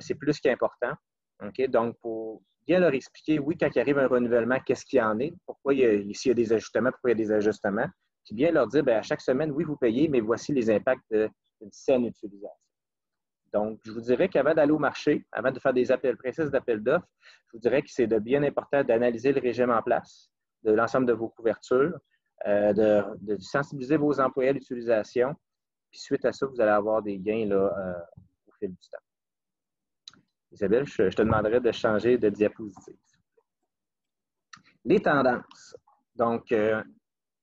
c'est plus qu'important. Okay? Donc, pour bien leur expliquer, oui, quand il arrive un renouvellement, qu'est-ce qu'il y en est, pourquoi s'il y a des ajustements, pourquoi il y a des ajustements, puis bien leur dire, bien, à chaque semaine, oui, vous payez, mais voici les impacts d'une saine utilisation. Donc, je vous dirais qu'avant d'aller au marché, avant de faire des appels précis d'appels d'offres, je vous dirais que c'est bien important d'analyser le régime en place, de l'ensemble de vos couvertures, de sensibiliser vos employés à l'utilisation, puis suite à ça, vous allez avoir des gains là, au fil du temps. Isabelle, je te demanderai de changer de diapositive. Les tendances. Donc,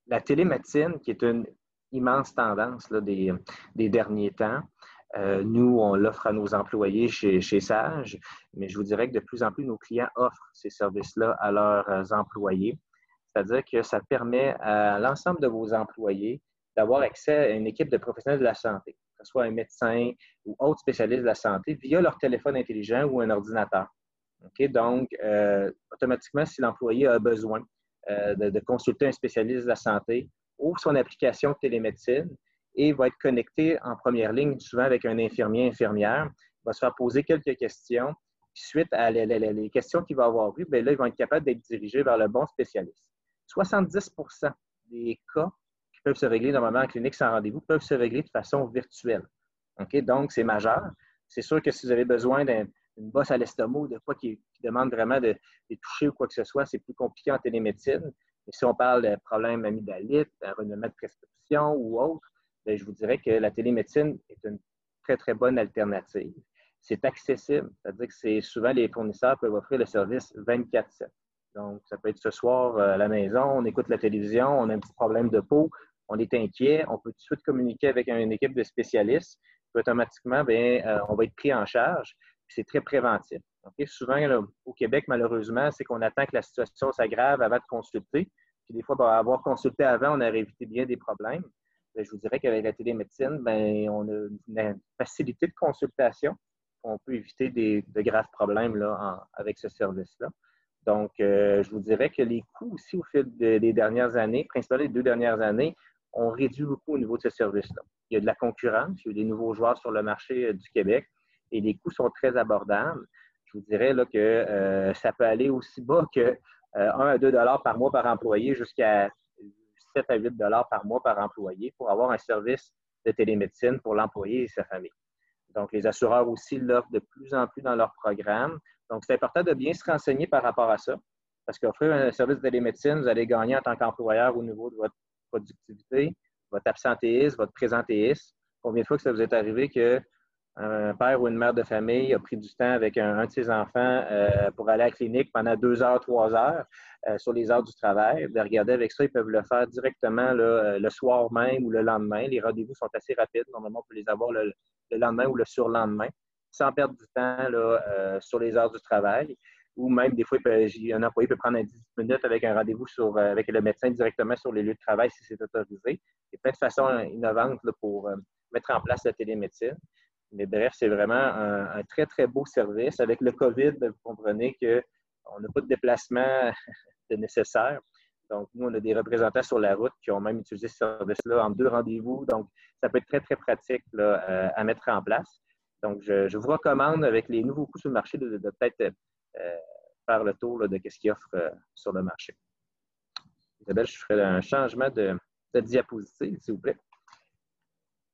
la télémédecine, qui est une immense tendance là, des derniers temps, nous, on l'offre à nos employés chez Sage, mais je vous dirais que de plus en plus, nos clients offrent ces services-là à leurs employés. C'est-à-dire que ça permet à l'ensemble de vos employés d'avoir accès à une équipe de professionnels de la santé. que ce soit un médecin ou autre spécialiste de la santé, via leur téléphone intelligent ou un ordinateur. Okay? Donc, automatiquement, si l'employé a besoin de consulter un spécialiste de la santé, ouvre son application de télémédecine et va être connecté en première ligne, souvent avec un infirmier, infirmière, va se faire poser quelques questions. Suite à les questions qu'il va avoir eues, bien là, ils vont être capables d'être dirigés vers le bon spécialiste. 70% des cas qui peuvent se régler normalement en clinique sans rendez-vous peuvent se régler de façon virtuelle. Okay? Donc, c'est majeur. C'est sûr que si vous avez besoin d'une bosse à l'estomac ou de quoi qui demande vraiment de toucher ou quoi que ce soit, c'est plus compliqué en télémédecine. Mais si on parle de problèmes amygdalites, un renouvellement de prescription ou autre, bien, je vous dirais que la télémédecine est une très, très bonne alternative. C'est accessible, c'est-à-dire que souvent les fournisseurs peuvent offrir le service 24/7. Donc, ça peut être ce soir à la maison, on écoute la télévision, on a un petit problème de peau, on est inquiet, on peut tout de suite communiquer avec une équipe de spécialistes, puis automatiquement, bien, on va être pris en charge, puis c'est très préventif. Okay? Souvent, là, au Québec, malheureusement, c'est qu'on attend que la situation s'aggrave avant de consulter, puis des fois, ben, avoir consulté avant, on aurait évité bien des problèmes. Bien, je vous dirais qu'avec la télémédecine, bien, on a une facilité de consultation. On peut éviter de graves problèmes là, avec ce service-là. Donc, je vous dirais que les coûts aussi au fil des dernières années, principalement les 2 dernières années, ont réduit beaucoup au niveau de ce service-là. Il y a de la concurrence, il y a des nouveaux joueurs sur le marché du Québec et les coûts sont très abordables. Je vous dirais là, que ça peut aller aussi bas que 1 à 2 $ par mois par employé jusqu'à 7 à 8 $ par mois par employé pour avoir un service de télémédecine pour l'employé et sa famille. Donc, les assureurs aussi l'offrent de plus en plus dans leur programme. Donc, c'est important de bien se renseigner par rapport à ça. Parce qu'offrir un service de télémédecine, vous allez gagner en tant qu'employeur au niveau de votre productivité, votre absentéisme, votre présentéisme. Combien de fois que ça vous est arrivé qu'un père ou une mère de famille a pris du temps avec un de ses enfants pour aller à la clinique pendant 2 heures, 3 heures sur les heures du travail. De regarder avec ça, ils peuvent le faire directement là, le soir même ou le lendemain. Les rendez-vous sont assez rapides. Normalement, on peut les avoir le lendemain ou le surlendemain, sans perdre du temps là, sur les heures du travail. Ou même, des fois, un employé peut prendre 10 minutes avec un rendez-vous avec le médecin directement sur les lieux de travail si c'est autorisé. Il y a plein de façons innovantes là, pour mettre en place la télémédecine. Mais bref, c'est vraiment un très, très beau service. Avec le COVID, vous comprenez qu'on n'a pas de déplacement nécessaire. Donc, nous, on a des représentants sur la route qui ont même utilisé ce service-là en 2 rendez-vous. Donc, ça peut être très, très pratique là, à mettre en place. Donc, je vous recommande, avec les nouveaux coûts sur le marché, de peut-être faire le tour là, de ce qu'ils offrent sur le marché. Isabelle, je ferai un changement de diapositive, s'il vous plaît.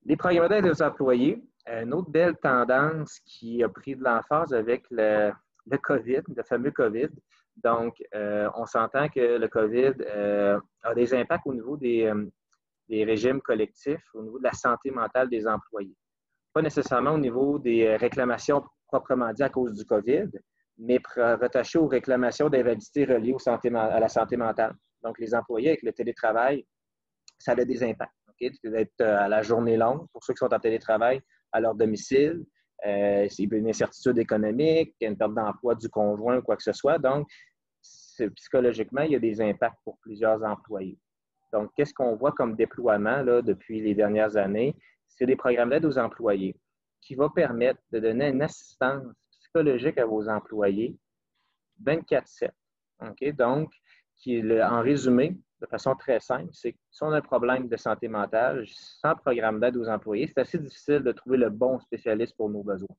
Les programmes d'aide aux employés, une autre belle tendance qui a pris de l'emphase avec le COVID, le fameux COVID. Donc, on s'entend que le COVID a des impacts au niveau des régimes collectifs, au niveau de la santé mentale des employés. Pas nécessairement au niveau des réclamations proprement dit à cause du COVID, mais rattachées aux réclamations d'invalidité reliées à la santé mentale. Donc, les employés avec le télétravail, ça a des impacts. Okay? D'être à la journée longue, pour ceux qui sont en télétravail, à leur domicile, il y a une incertitude économique, une perte d'emploi du conjoint ou quoi que ce soit. Donc, psychologiquement, il y a des impacts pour plusieurs employés. Donc, qu'est-ce qu'on voit comme déploiement là, depuis les dernières années? C'est des programmes d'aide aux employés qui vont permettre de donner une assistance psychologique à vos employés 24/7. Okay? Donc, en résumé, de façon très simple, c'est que si on a un problème de santé mentale, sans programme d'aide aux employés, c'est assez difficile de trouver le bon spécialiste pour nos besoins.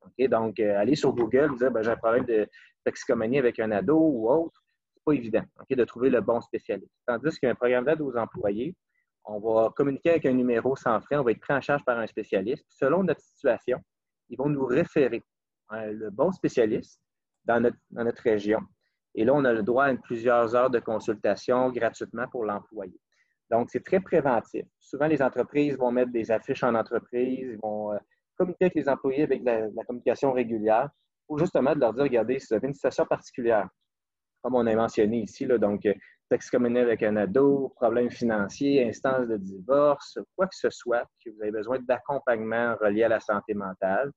Okay? Donc, aller sur Google et dire j'ai un problème de toxicomanie avec un ado ou autre, c'est pas évident de trouver le bon spécialiste. Tandis qu'un programme d'aide aux employés, on va communiquer avec un numéro sans frais, on va être pris en charge par un spécialiste. Selon notre situation, ils vont nous référer le bon spécialiste dans notre région. Et là, on a le droit à plusieurs heures de consultation gratuitement pour l'employé. Donc, c'est très préventif. Souvent, les entreprises vont mettre des affiches en entreprise, ils vont communiquer avec les employés avec la communication régulière pour justement de leur dire, regardez, si vous avez une situation particulière, comme on a mentionné ici, là, donc toxicomanie avec un ado, problèmes financiers, instance de divorce, quoi que ce soit, que vous avez besoin d'accompagnement relié à la santé mentale,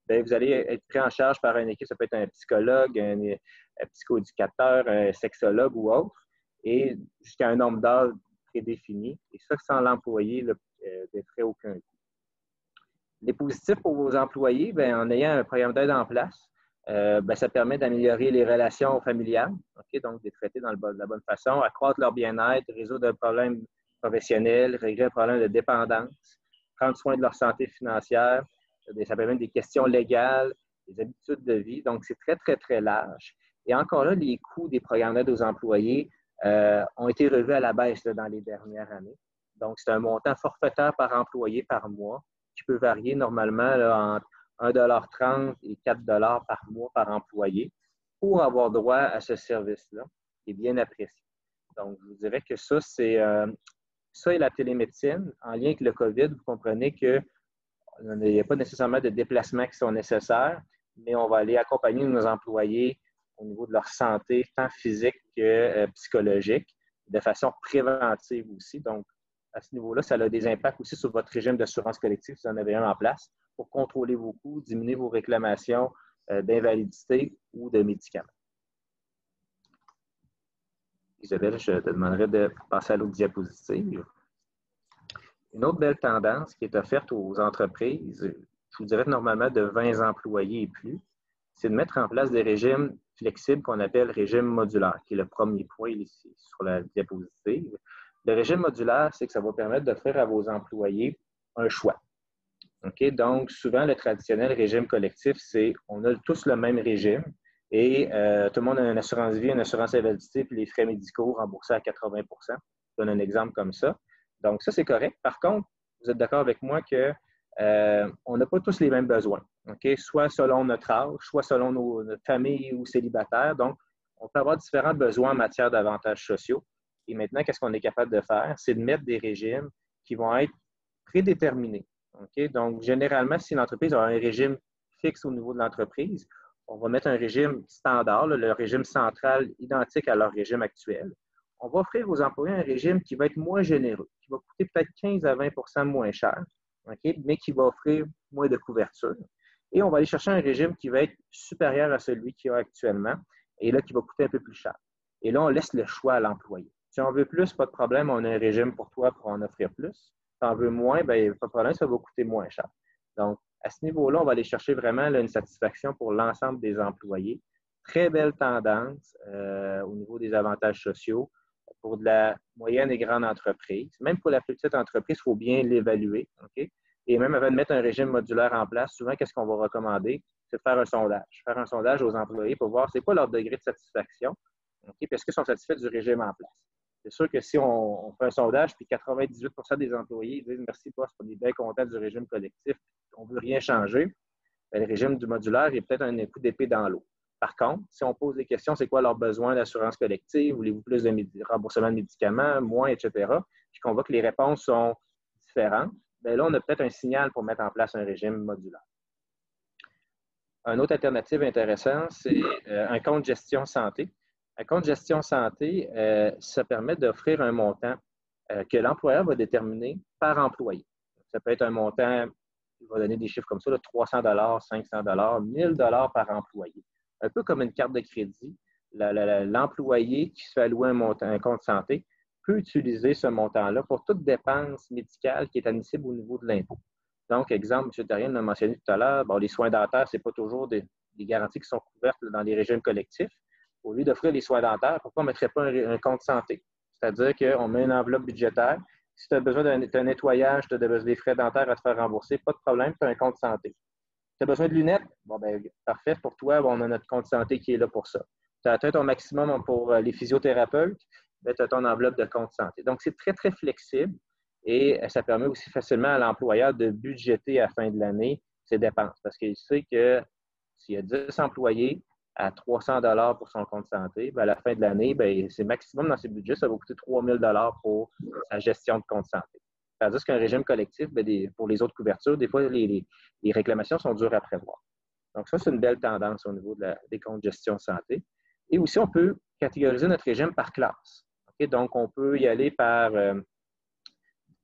bien, vous allez être pris en charge par une équipe, ça peut être un psychologue, un psychoéducateur, un sexologue ou autre, et jusqu'à un nombre d'heures prédéfini, et ça sans l'employé, des frais aucun coût. Les positifs pour vos employés, bien, en ayant un programme d'aide en place, ça permet d'améliorer les relations familiales, okay? Donc de les traiter de la bonne façon, accroître leur bien-être, résoudre un problème professionnel, régler un problème de dépendance, prendre soin de leur santé financière, ça permet des questions légales, des habitudes de vie. Donc, c'est très, très, très large. Et encore là, les coûts des programmes d'aide aux employés ont été revus à la baisse là, dans les dernières années. Donc, c'est un montant forfaitaire par employé par mois qui peut varier normalement là, entre 1,30 $ et 4 $ par mois par employé pour avoir droit à ce service-là, qui est bien apprécié. Donc, je vous dirais que ça, c'est ça et la télémédecine. En lien avec le COVID, vous comprenez qu'il n'y a pas nécessairement de déplacements qui sont nécessaires, mais on va aller accompagner nos employés au niveau de leur santé, tant physique que psychologique, de façon préventive aussi. Donc, à ce niveau-là, ça a des impacts aussi sur votre régime d'assurance collective si vous en avez un en place pour contrôler vos coûts, diminuer vos réclamations d'invalidité ou de médicaments. Isabelle, je te demanderai de passer à l'autre diapositive. Une autre belle tendance qui est offerte aux entreprises, je vous dirais normalement de 20 employés et plus, c'est de mettre en place des régimes flexibles qu'on appelle régime modulaire, qui est le premier point ici sur la diapositive. Le régime modulaire, c'est que ça va permettre d'offrir à vos employés un choix. Okay? Donc, souvent, le traditionnel régime collectif, c'est on a tous le même régime et tout le monde a une assurance vie, une assurance invalidité, puis les frais médicaux remboursés à 80 %. Je donne un exemple comme ça. Donc, ça, c'est correct. Par contre, vous êtes d'accord avec moi qu'on n'a pas tous les mêmes besoins. Okay? Soit selon notre âge, soit selon notre famille ou célibataire. Donc, on peut avoir différents besoins en matière d'avantages sociaux. Et maintenant, qu'est-ce qu'on est capable de faire? C'est de mettre des régimes qui vont être prédéterminés. Okay? Donc, généralement, si l'entreprise a un régime fixe au niveau de l'entreprise, on va mettre un régime standard, le régime central identique à leur régime actuel. On va offrir aux employés un régime qui va être moins généreux, qui va coûter peut-être 15 à 20 % moins cher, okay? Mais qui va offrir moins de couverture. Et on va aller chercher un régime qui va être supérieur à celui qu'il y a actuellement, et là, qui va coûter un peu plus cher. Et là, on laisse le choix à l'employé. Si on veut plus, pas de problème, on a un régime pour toi pour en offrir plus. Si on veut moins, bien, pas de problème, ça va coûter moins cher. Donc, à ce niveau-là, on va aller chercher vraiment là, une satisfaction pour l'ensemble des employés. Très belle tendance au niveau des avantages sociaux pour de la moyenne et grande entreprise. Même pour la petite entreprise, il faut bien l'évaluer. Okay? Et même avant de mettre un régime modulaire en place, souvent, qu'est-ce qu'on va recommander? C'est de faire un sondage. Faire un sondage aux employés pour voir c'est quoi leur degré de satisfaction. Okay? Puis est-ce qu'ils sont satisfaits du régime en place? C'est sûr que si on fait un sondage, puis 98 % des employés disent « Merci, boss, on est bien content du régime collectif, on ne veut rien changer », le régime du modulaire est peut-être un coup d'épée dans l'eau. Par contre, si on pose des questions, c'est quoi leurs besoins d'assurance collective? Voulez-vous plus de remboursement de médicaments, moins, etc., puis qu'on voit que les réponses sont différentes, bien là, on a peut-être un signal pour mettre en place un régime modulaire. Une autre alternative intéressante, c'est un compte gestion santé. Un compte gestion santé, ça permet d'offrir un montant que l'employeur va déterminer par employé. Ça peut être un montant, il va donner des chiffres comme ça, là, 300 $, 500 $, 1000 $ par employé. Un peu comme une carte de crédit, l'employé qui se fait allouer un compte santé peut utiliser ce montant-là pour toute dépense médicale qui est admissible au niveau de l'impôt. Donc, exemple, M. Terrien l'a mentionné tout à l'heure, bon, les soins dentaires, ce n'est pas toujours des garanties qui sont couvertes dans les régimes collectifs. Au lieu d'offrir les soins dentaires, pourquoi on ne mettrait pas un compte santé? C'est-à-dire qu'on met une enveloppe budgétaire. Si tu as besoin d'un nettoyage, tu as des frais dentaires à te faire rembourser, pas de problème, tu as un compte santé. Tu as besoin de lunettes? Bon, ben parfait, pour toi, on a notre compte santé qui est là pour ça. Tu as atteint ton maximum pour les physiothérapeutes, ben, tu as ton enveloppe de compte santé. Donc, c'est très, très flexible et ça permet aussi facilement à l'employeur de budgéter à la fin de l'année ses dépenses parce qu'il sait que s'il y a 10 employés à 300 $ pour son compte santé, bien, à la fin de l'année, ben, c'est maximum dans ses budgets, ça va coûter 3 000 $ pour sa gestion de compte santé. C'est-à-dire qu'un régime collectif, bien, pour les autres couvertures, des fois, les réclamations sont dures à prévoir. Donc, ça, c'est une belle tendance au niveau des comptes de gestion santé. Et aussi, on peut catégoriser notre régime par classe. Okay? Donc, on peut y aller par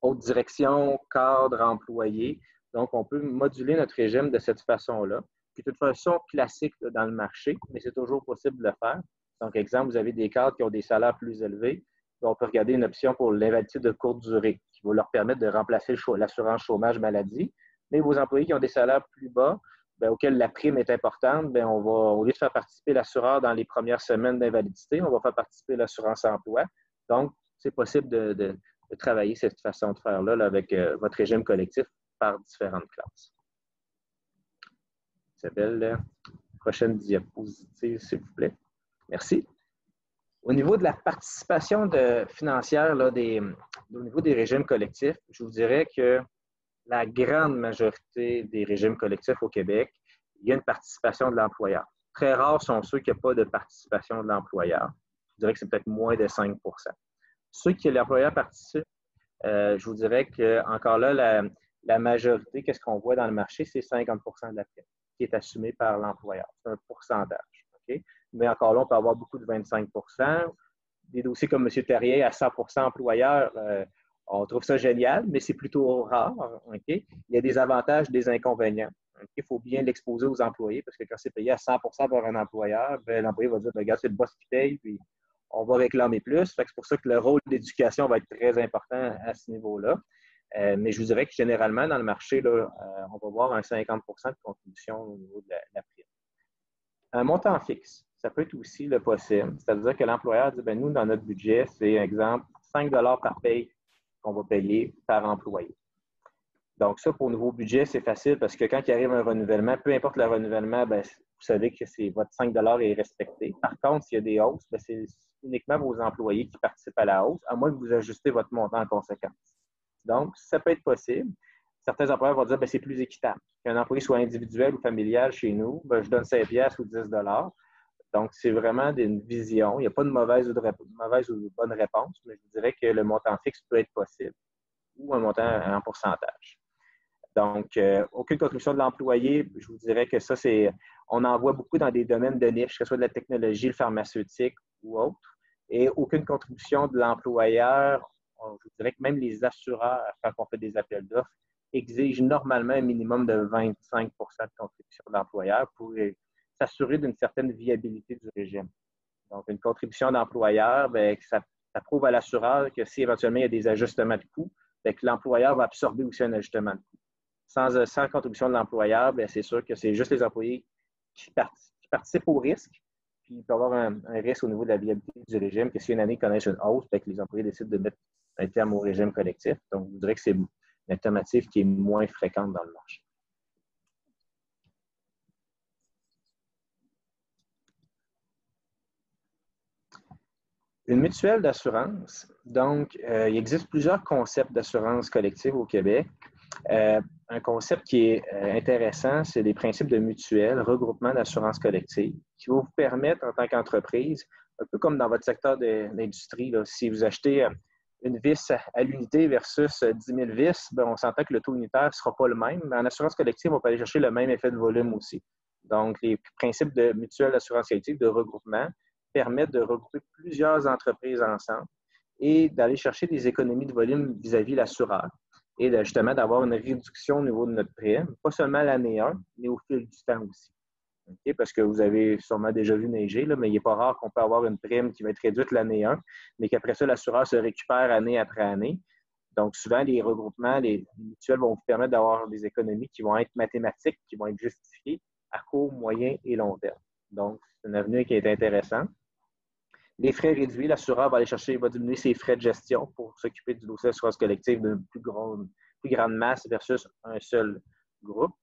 haute direction, cadre, employé. Donc, on peut moduler notre régime de cette façon-là. Puis, de toute façon, classique là, dans le marché, mais c'est toujours possible de le faire. Donc, exemple, vous avez des cadres qui ont des salaires plus élevés. On peut regarder une option pour l'invalidité de courte durée qui va leur permettre de remplacer l'assurance chômage maladie, Mais vos employés qui ont des salaires plus bas, bien, auxquels la prime est importante, bien, on va, au lieu de faire participer l'assureur dans les premières semaines d'invalidité, on va faire participer l'assurance emploi. Donc, c'est possible de travailler cette façon de faire-là là, avec votre régime collectif par différentes classes. Isabelle, prochaine diapositive, s'il vous plaît. Merci. Au niveau de la participation financière là, au niveau des régimes collectifs, je vous dirais que la grande majorité des régimes collectifs au Québec, il y a une participation de l'employeur. Très rares sont ceux qui n'ont pas de participation de l'employeur. Je dirais que c'est peut-être moins de 5 %. Ceux qui l'employeur participe, je vous dirais qu'encore là, la majorité, qu'est-ce qu'on voit dans le marché, c'est 50 % de la prime qui est assumée par l'employeur. C'est un pourcentage. Okay? Mais encore là, on peut avoir beaucoup de 25 %. Des dossiers comme M. Terrier à 100 % employeur, on trouve ça génial, mais c'est plutôt rare. Okay? Il y a des avantages, des inconvénients. Okay? Il faut bien l'exposer aux employés parce que quand c'est payé à 100 % par un employeur, l'employé va dire regarde, c'est le boss qui paye, puis on va réclamer plus. C'est pour ça que le rôle d'éducation va être très important à ce niveau-là. Mais je vous dirais que généralement, dans le marché, là, on va voir un 50 % de contribution au niveau de la prime. Un montant fixe, ça peut être aussi le possible. C'est-à-dire que l'employeur dit, nous, dans notre budget, c'est, exemple, 5 $ par paye qu'on va payer par employé. Donc, ça, pour nouveau budget, c'est facile parce que quand il arrive un renouvellement, peu importe le renouvellement, vous savez que votre 5 $ est respecté. Par contre, s'il y a des hausses, c'est uniquement vos employés qui participent à la hausse, à moins que vous ajustez votre montant en conséquence. Donc, ça peut être possible. Certains employeurs vont dire que c'est plus équitable. Qu'un employé soit individuel ou familial chez nous, je donne 5 $ ou 10 $. Donc, c'est vraiment une vision. Il n'y a pas de mauvaise ou de bonne réponse, mais je vous dirais que le montant fixe peut être possible ou un montant en pourcentage. Donc, aucune contribution de l'employé, je vous dirais que ça, on en voit beaucoup dans des domaines de niche, que ce soit de la technologie, le pharmaceutique ou autre, et aucune contribution de l'employeur. Je vous dirais que même les assureurs, quand on fait des appels d'offres, exigent normalement un minimum de 25 % de contribution de l'employeur pour s'assurer d'une certaine viabilité du régime. Donc, une contribution d'employeur, ça prouve à l'assureur que si éventuellement il y a des ajustements de coûts, que l'employeur va absorber aussi un ajustement de coûts. Sans contribution de l'employeur, c'est sûr que c'est juste les employés qui participent au risque. Puis il peut y avoir un risque au niveau de la viabilité du régime, que si une année connaît une hausse, que les employés décident de mettre un terme au régime collectif. Donc, je dirais que c'est une alternative qui est moins fréquente dans le marché. Une mutuelle d'assurance. Donc, il existe plusieurs concepts d'assurance collective au Québec. Un concept qui est intéressant, c'est les principes de mutuelle, regroupement d'assurance collective, qui va vous permettre, en tant qu'entreprise, un peu comme dans votre secteur d'industrie, si vous achetez une vis à l'unité versus 10 000 vis, on s'entend que le taux unitaire ne sera pas le même. Mais en assurance collective, on peut aller chercher le même effet de volume aussi. Donc, les principes de mutuelle d'assurance collective, de regroupement, permettent de regrouper plusieurs entreprises ensemble et d'aller chercher des économies de volume vis-à-vis l'assureur et justement d'avoir une réduction au niveau de notre prime, pas seulement à l'année 1, mais au fil du temps aussi. Okay? Parce que vous avez sûrement déjà vu neiger, là, mais il n'est pas rare qu'on peut avoir une prime qui va être réduite l'année 1, mais qu'après ça, l'assureur se récupère année après année. Donc, souvent, les regroupements, les mutuelles vont vous permettre d'avoir des économies qui vont être mathématiques, qui vont être justifiées à court, moyen et long terme. Donc, c'est une avenue qui est intéressante. Les frais réduits, l'assureur va diminuer ses frais de gestion pour s'occuper du dossier d'assurance collective d'une plus grande masse versus un seul groupe.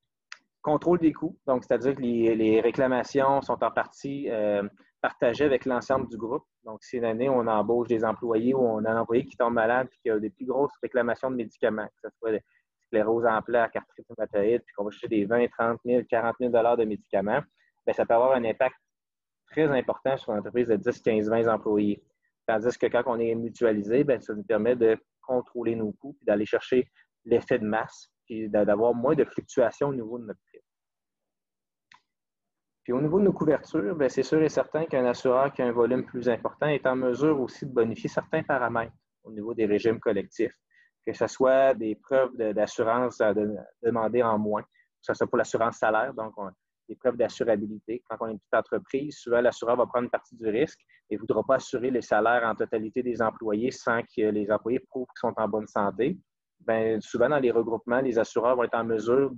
Contrôle des coûts, donc c'est-à-dire que les réclamations sont en partie partagées avec l'ensemble du groupe. Donc, si une année, on embauche des employés ou on a un employé qui tombe malade et qui a des plus grosses réclamations de médicaments, que ce soit sclérose en plaques, arthrite rhumatoïde, puis qu'on va chercher des 20 000, 30 000, 40 000 $ de médicaments, ça peut avoir un impact très important sur une entreprise de 10, 15, 20 employés. Tandis que quand on est mutualisé, ça nous permet de contrôler nos coûts et d'aller chercher l'effet de masse et d'avoir moins de fluctuations au niveau de notre prix. Puis au niveau de nos couvertures, c'est sûr et certain qu'un assureur qui a un volume plus important est en mesure aussi de bonifier certains paramètres au niveau des régimes collectifs, que ce soit des preuves d'assurance à demander en moins, que ce soit pour l'assurance salaire, donc des preuves d'assurabilité. Quand on est une petite entreprise, souvent l'assureur va prendre une partie du risque et ne voudra pas assurer les salaires en totalité des employés sans que les employés prouvent qu'ils sont en bonne santé. bien, souvent dans les regroupements, les assureurs vont être en mesure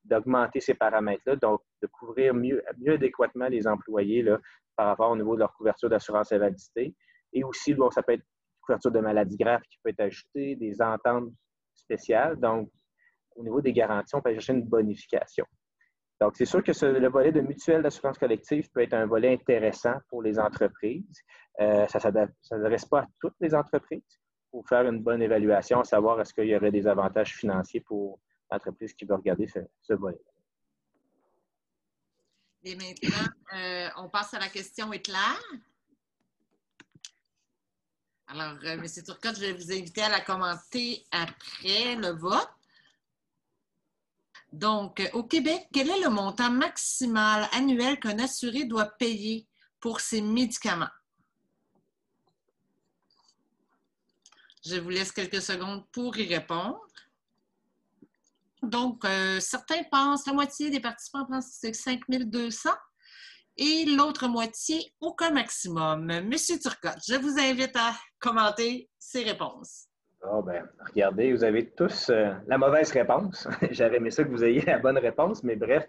d'augmenter ces paramètres-là, donc de couvrir mieux adéquatement les employés là, par rapport au niveau de leur couverture d'assurance invalidité. Et aussi, bon, ça peut être une couverture de maladie grave qui peut être ajoutée, des ententes spéciales. Donc, au niveau des garanties, on peut aller chercher une bonification. Donc, c'est sûr que le volet de mutuelle d'assurance collective peut être un volet intéressant pour les entreprises. Ça ne s'adresse pas à toutes les entreprises pour faire une bonne évaluation, à savoir est-ce qu'il y aurait des avantages financiers pour l'entreprise qui veut regarder ce volet. Et maintenant, on passe à la question éclair. Alors, M. Turcotte, je vais vous inviter à la commenter après le vote. Donc, au Québec, quel est le montant maximal annuel qu'un assuré doit payer pour ses médicaments? Je vous laisse quelques secondes pour y répondre. Donc, certains pensent, la moitié des participants pensent que c'est 5 200 et l'autre moitié, aucun maximum. Monsieur Turcotte, je vous invite à commenter ces réponses. Oh ben, regardez, vous avez tous la mauvaise réponse. J'aurais aimé ça que vous ayez la bonne réponse, mais bref,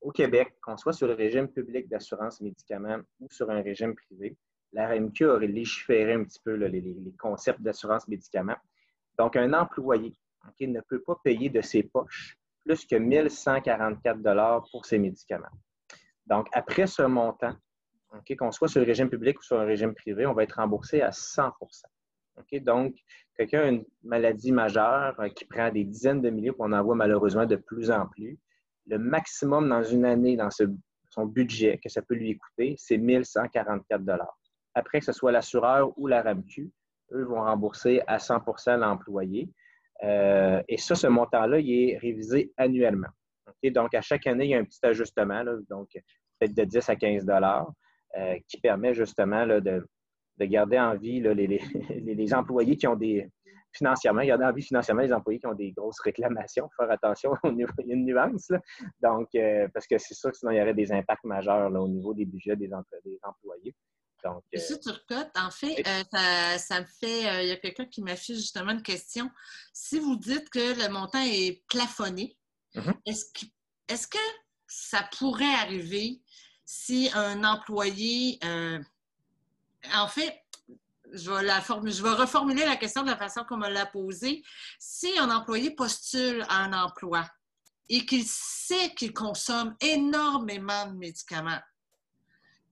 au Québec, qu'on soit sur le régime public d'assurance médicaments ou sur un régime privé, la RAMQ aurait légiféré un petit peu là, les concepts d'assurance médicaments. Donc, un employé ne peut pas payer de ses poches plus que 1 144 pour ses médicaments. Donc, après ce montant, qu'on soit sur le régime public ou sur un régime privé, on va être remboursé à 100 Donc, quelqu'un a une maladie majeure qui prend des dizaines de milliers, qu'on en voit malheureusement de plus en plus. Le maximum dans une année, dans son budget que ça peut lui coûter, c'est 1 144 Après, que ce soit l'assureur ou la RAMQ, eux vont rembourser à 100 l'employé. Et ça, ce montant-là, il est révisé annuellement. Donc, à chaque année, il y a un petit ajustement, là, donc peut-être de 10 à 15 qui permet justement là, de garder en vie là, les employés qui ont garder en vie financièrement les employés qui ont des grosses réclamations. Faire attention, il y a une nuance. Là. Donc, parce que c'est sûr que sinon, il y aurait des impacts majeurs là, au niveau des budgets des employés. Donc, Monsieur Turcotte, en fait, ça me fait, il y a quelqu'un qui m'affiche justement une question. Si vous dites que le montant est plafonné, est-ce que ça pourrait arriver si un employé, en fait, je vais reformuler la question de la façon qu'on me l'a posée. Si un employé postule à un emploi et qu'il sait qu'il consomme énormément de médicaments,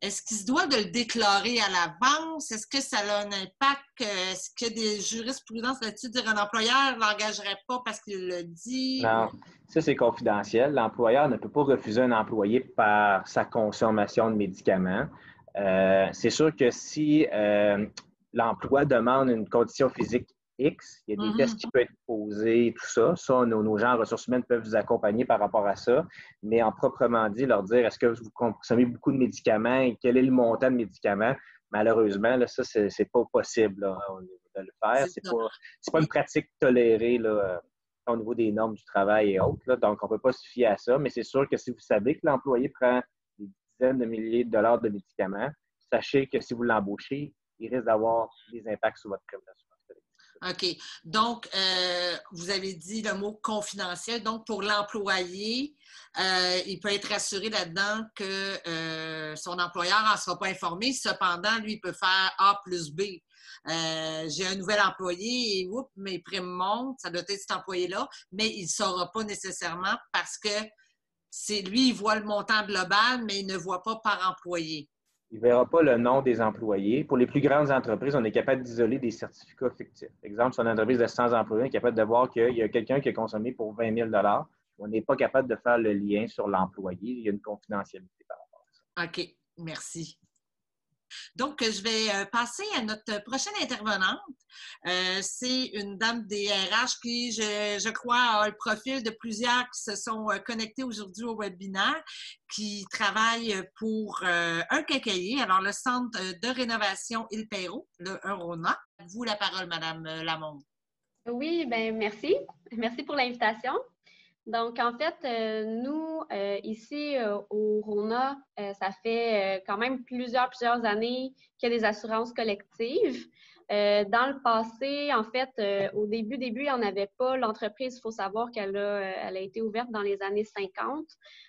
est-ce qu'il se doit de le déclarer à l'avance? Est-ce que ça a un impact? Est-ce qu'il y a des jurisprudences là-dessus? Dire un employeur ne l'engagerait pas parce qu'il le dit? Non, ça c'est confidentiel. L'employeur ne peut pas refuser un employé par sa consommation de médicaments. C'est sûr que si l'emploi demande une condition physique X, il y a des tests qui peuvent être posés, tout ça. Ça, nos gens en ressources humaines peuvent vous accompagner par rapport à ça. Mais en proprement dit, leur dire est-ce que vous consommez beaucoup de médicaments et quel est le montant de médicaments, malheureusement, là, ça, c'est pas possible là, de le faire. C'est pas une pratique tolérée là, au niveau des normes du travail et autres. Là. Donc, on ne peut pas se fier à ça. Mais c'est sûr que si vous savez que l'employé prend des dizaines de milliers de dollars de médicaments, sachez que si vous l'embauchez, il risque d'avoir des impacts sur votre prime d'assurance. OK. Donc, vous avez dit le mot confidentiel. Donc, pour l'employé, il peut être rassuré là-dedans que son employeur n'en sera pas informé. Cependant, lui, il peut faire A plus B. J'ai un nouvel employé et oups, mes primes montent. Ça doit être cet employé-là, mais il ne saura pas nécessairement parce que c'est lui, il voit le montant global, mais il ne voit pas par employé. Il ne verra pas le nom des employés. Pour les plus grandes entreprises, on est capable d'isoler des certificats fictifs. Exemple, sur une entreprise de 100 employés, on est capable de voir qu'il y a quelqu'un qui a consommé pour 20 000 $. On n'est pas capable de faire le lien sur l'employé. Il y a une confidentialité par rapport à ça. OK. Merci. Donc, je vais passer à notre prochaine intervenante. C'est une dame des RH qui, je crois, a le profil de plusieurs qui se sont connectés aujourd'hui au webinaire, qui travaille pour un quincaillier, alors le Centre de rénovation Île Perrot, le RONA. À vous la parole, Madame Lamonde. Oui, bien, merci. Merci pour l'invitation. Donc, en fait, nous, ici au RONA, ça fait quand même plusieurs années qu'il y a des assurances collectives. Dans le passé, en fait, au début, il n'y en avait pas. L'entreprise, il faut savoir qu'elle a été ouverte dans les années 50.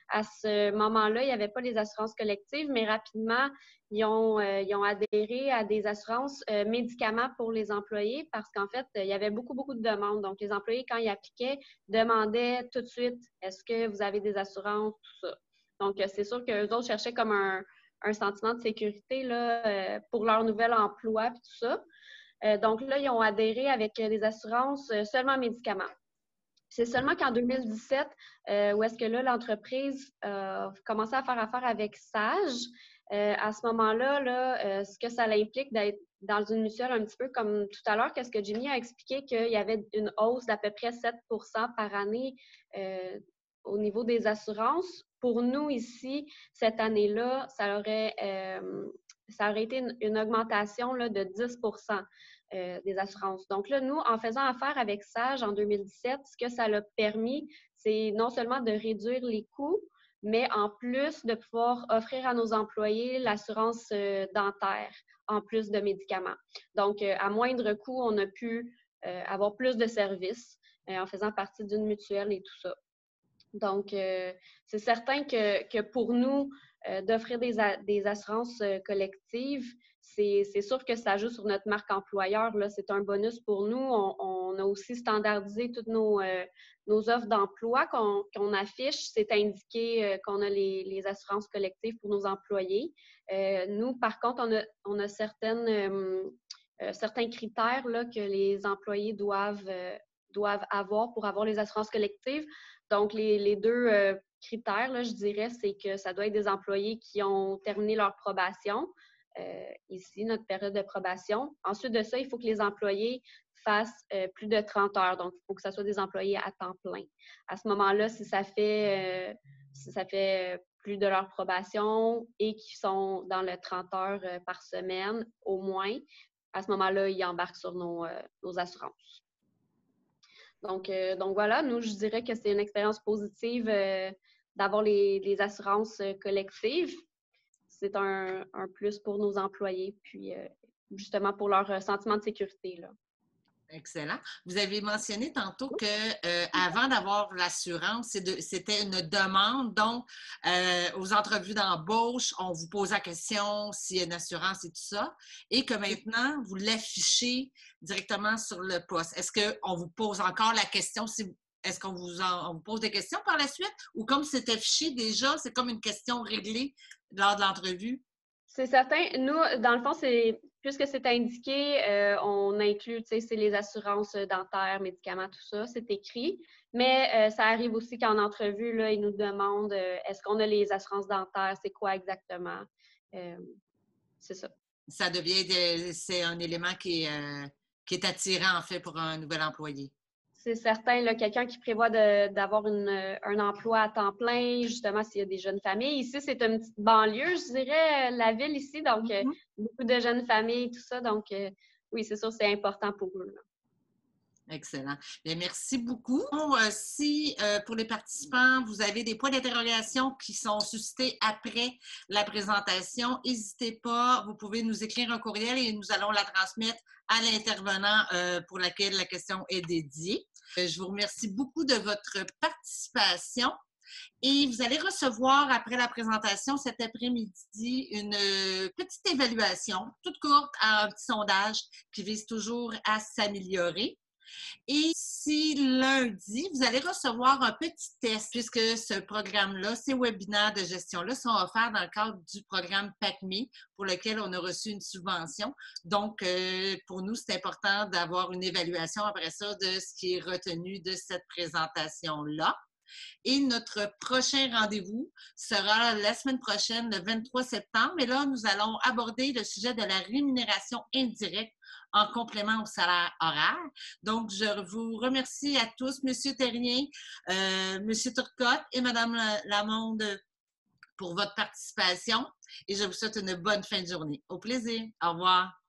À ce moment-là, il n'y avait pas les assurances collectives, mais rapidement, ils ont adhéré à des assurances médicaments pour les employés parce qu'en fait, il y avait beaucoup, beaucoup de demandes. Donc, les employés, quand ils appliquaient, demandaient tout de suite, est-ce que vous avez des assurances, tout ça. Donc, c'est sûr qu'eux autres cherchaient comme un sentiment de sécurité là, pour leur nouvel emploi et tout ça. Donc là, ils ont adhéré avec des assurances seulement médicaments. C'est seulement qu'en 2017, où est-ce que là, l'entreprise a commencé à faire affaire avec Sage. À ce moment-là, là, ce que ça implique d'être dans une mutuelle un petit peu comme tout à l'heure, qu'est-ce que Jimmy a expliqué qu'il y avait une hausse d'à peu près 7 par année au niveau des assurances. Pour nous, ici, cette année-là, ça aurait été une augmentation là, de 10 des assurances. Donc là, nous, en faisant affaire avec Sage en 2017, ce que ça l'a permis, c'est non seulement de réduire les coûts, mais en plus de pouvoir offrir à nos employés l'assurance dentaire en plus de médicaments. Donc, à moindre coût, on a pu avoir plus de services en faisant partie d'une mutuelle et tout ça. Donc, c'est certain que pour nous, d'offrir des assurances collectives, c'est sûr que ça joue sur notre marque employeur. Là, c'est un bonus pour nous. On a aussi standardisé toutes nos offres d'emploi qu'on affiche. C'est indiqué qu'on a les assurances collectives pour nos employés. Nous, par contre, on a certains critères là, que les employés doivent avoir pour avoir les assurances collectives. Donc, les deux critères, là, je dirais, c'est que ça doit être des employés qui ont terminé leur probation, ici, notre période de probation. Ensuite de ça, il faut que les employés fassent plus de 30 heures. Donc, il faut que ce soit des employés à temps plein. À ce moment-là, si ça fait plus de leur probation et qu'ils sont dans le 30 heures par semaine au moins, à ce moment-là, ils embarquent sur nos assurances. Donc voilà, nous, je dirais que c'est une expérience positive d'avoir les assurances collectives. C'est un plus pour nos employés, puis justement pour leur sentiment de sécurité, là. Excellent. Vous avez mentionné tantôt que avant d'avoir l'assurance, c'était une demande. Donc, aux entrevues d'embauche, on vous pose la question s'il y a une assurance et tout ça, et que maintenant, vous l'affichez directement sur le poste. Est-ce qu'on vous pose encore la question est-ce qu'on on vous pose des questions par la suite? Ou comme c'est affiché déjà, c'est comme une question réglée lors de l'entrevue? C'est certain. Nous, dans le fond, puisque c'est indiqué, on inclut, tu sais, c'est les assurances dentaires, médicaments, tout ça, c'est écrit. Mais ça arrive aussi qu'en entrevue, là, ils nous demandent est-ce qu'on a les assurances dentaires, c'est quoi exactement? C'est ça. C'est un élément qui est attirant, en fait, pour un nouvel employé. C'est certain, là, quelqu'un qui prévoit d'avoir un emploi à temps plein, justement, s'il y a des jeunes familles. Ici, c'est une petite banlieue, je dirais, la ville ici, donc beaucoup de jeunes familles, tout ça. Donc, oui, c'est sûr, c'est important pour eux, là. Excellent. Bien, merci beaucoup. Si pour les participants, vous avez des points d'interrogation qui sont suscités après la présentation, n'hésitez pas, vous pouvez nous écrire un courriel et nous allons la transmettre à l'intervenant pour laquelle la question est dédiée. Je vous remercie beaucoup de votre participation. Et vous allez recevoir, après la présentation cet après-midi, une petite évaluation, toute courte, un petit sondage qui vise toujours à s'améliorer. Et si lundi, vous allez recevoir un petit test, puisque ce programme-là, ces webinaires de gestion-là sont offerts dans le cadre du programme PACME, pour lequel on a reçu une subvention. Donc, pour nous, c'est important d'avoir une évaluation après ça de ce qui est retenu de cette présentation-là. Et notre prochain rendez-vous sera la semaine prochaine, le 23 septembre. Et là, nous allons aborder le sujet de la rémunération indirecte en complément au salaire horaire. Donc, je vous remercie à tous, M. Terrien, M. Turcotte et Mme Lamonde pour votre participation. Et je vous souhaite une bonne fin de journée. Au plaisir. Au revoir.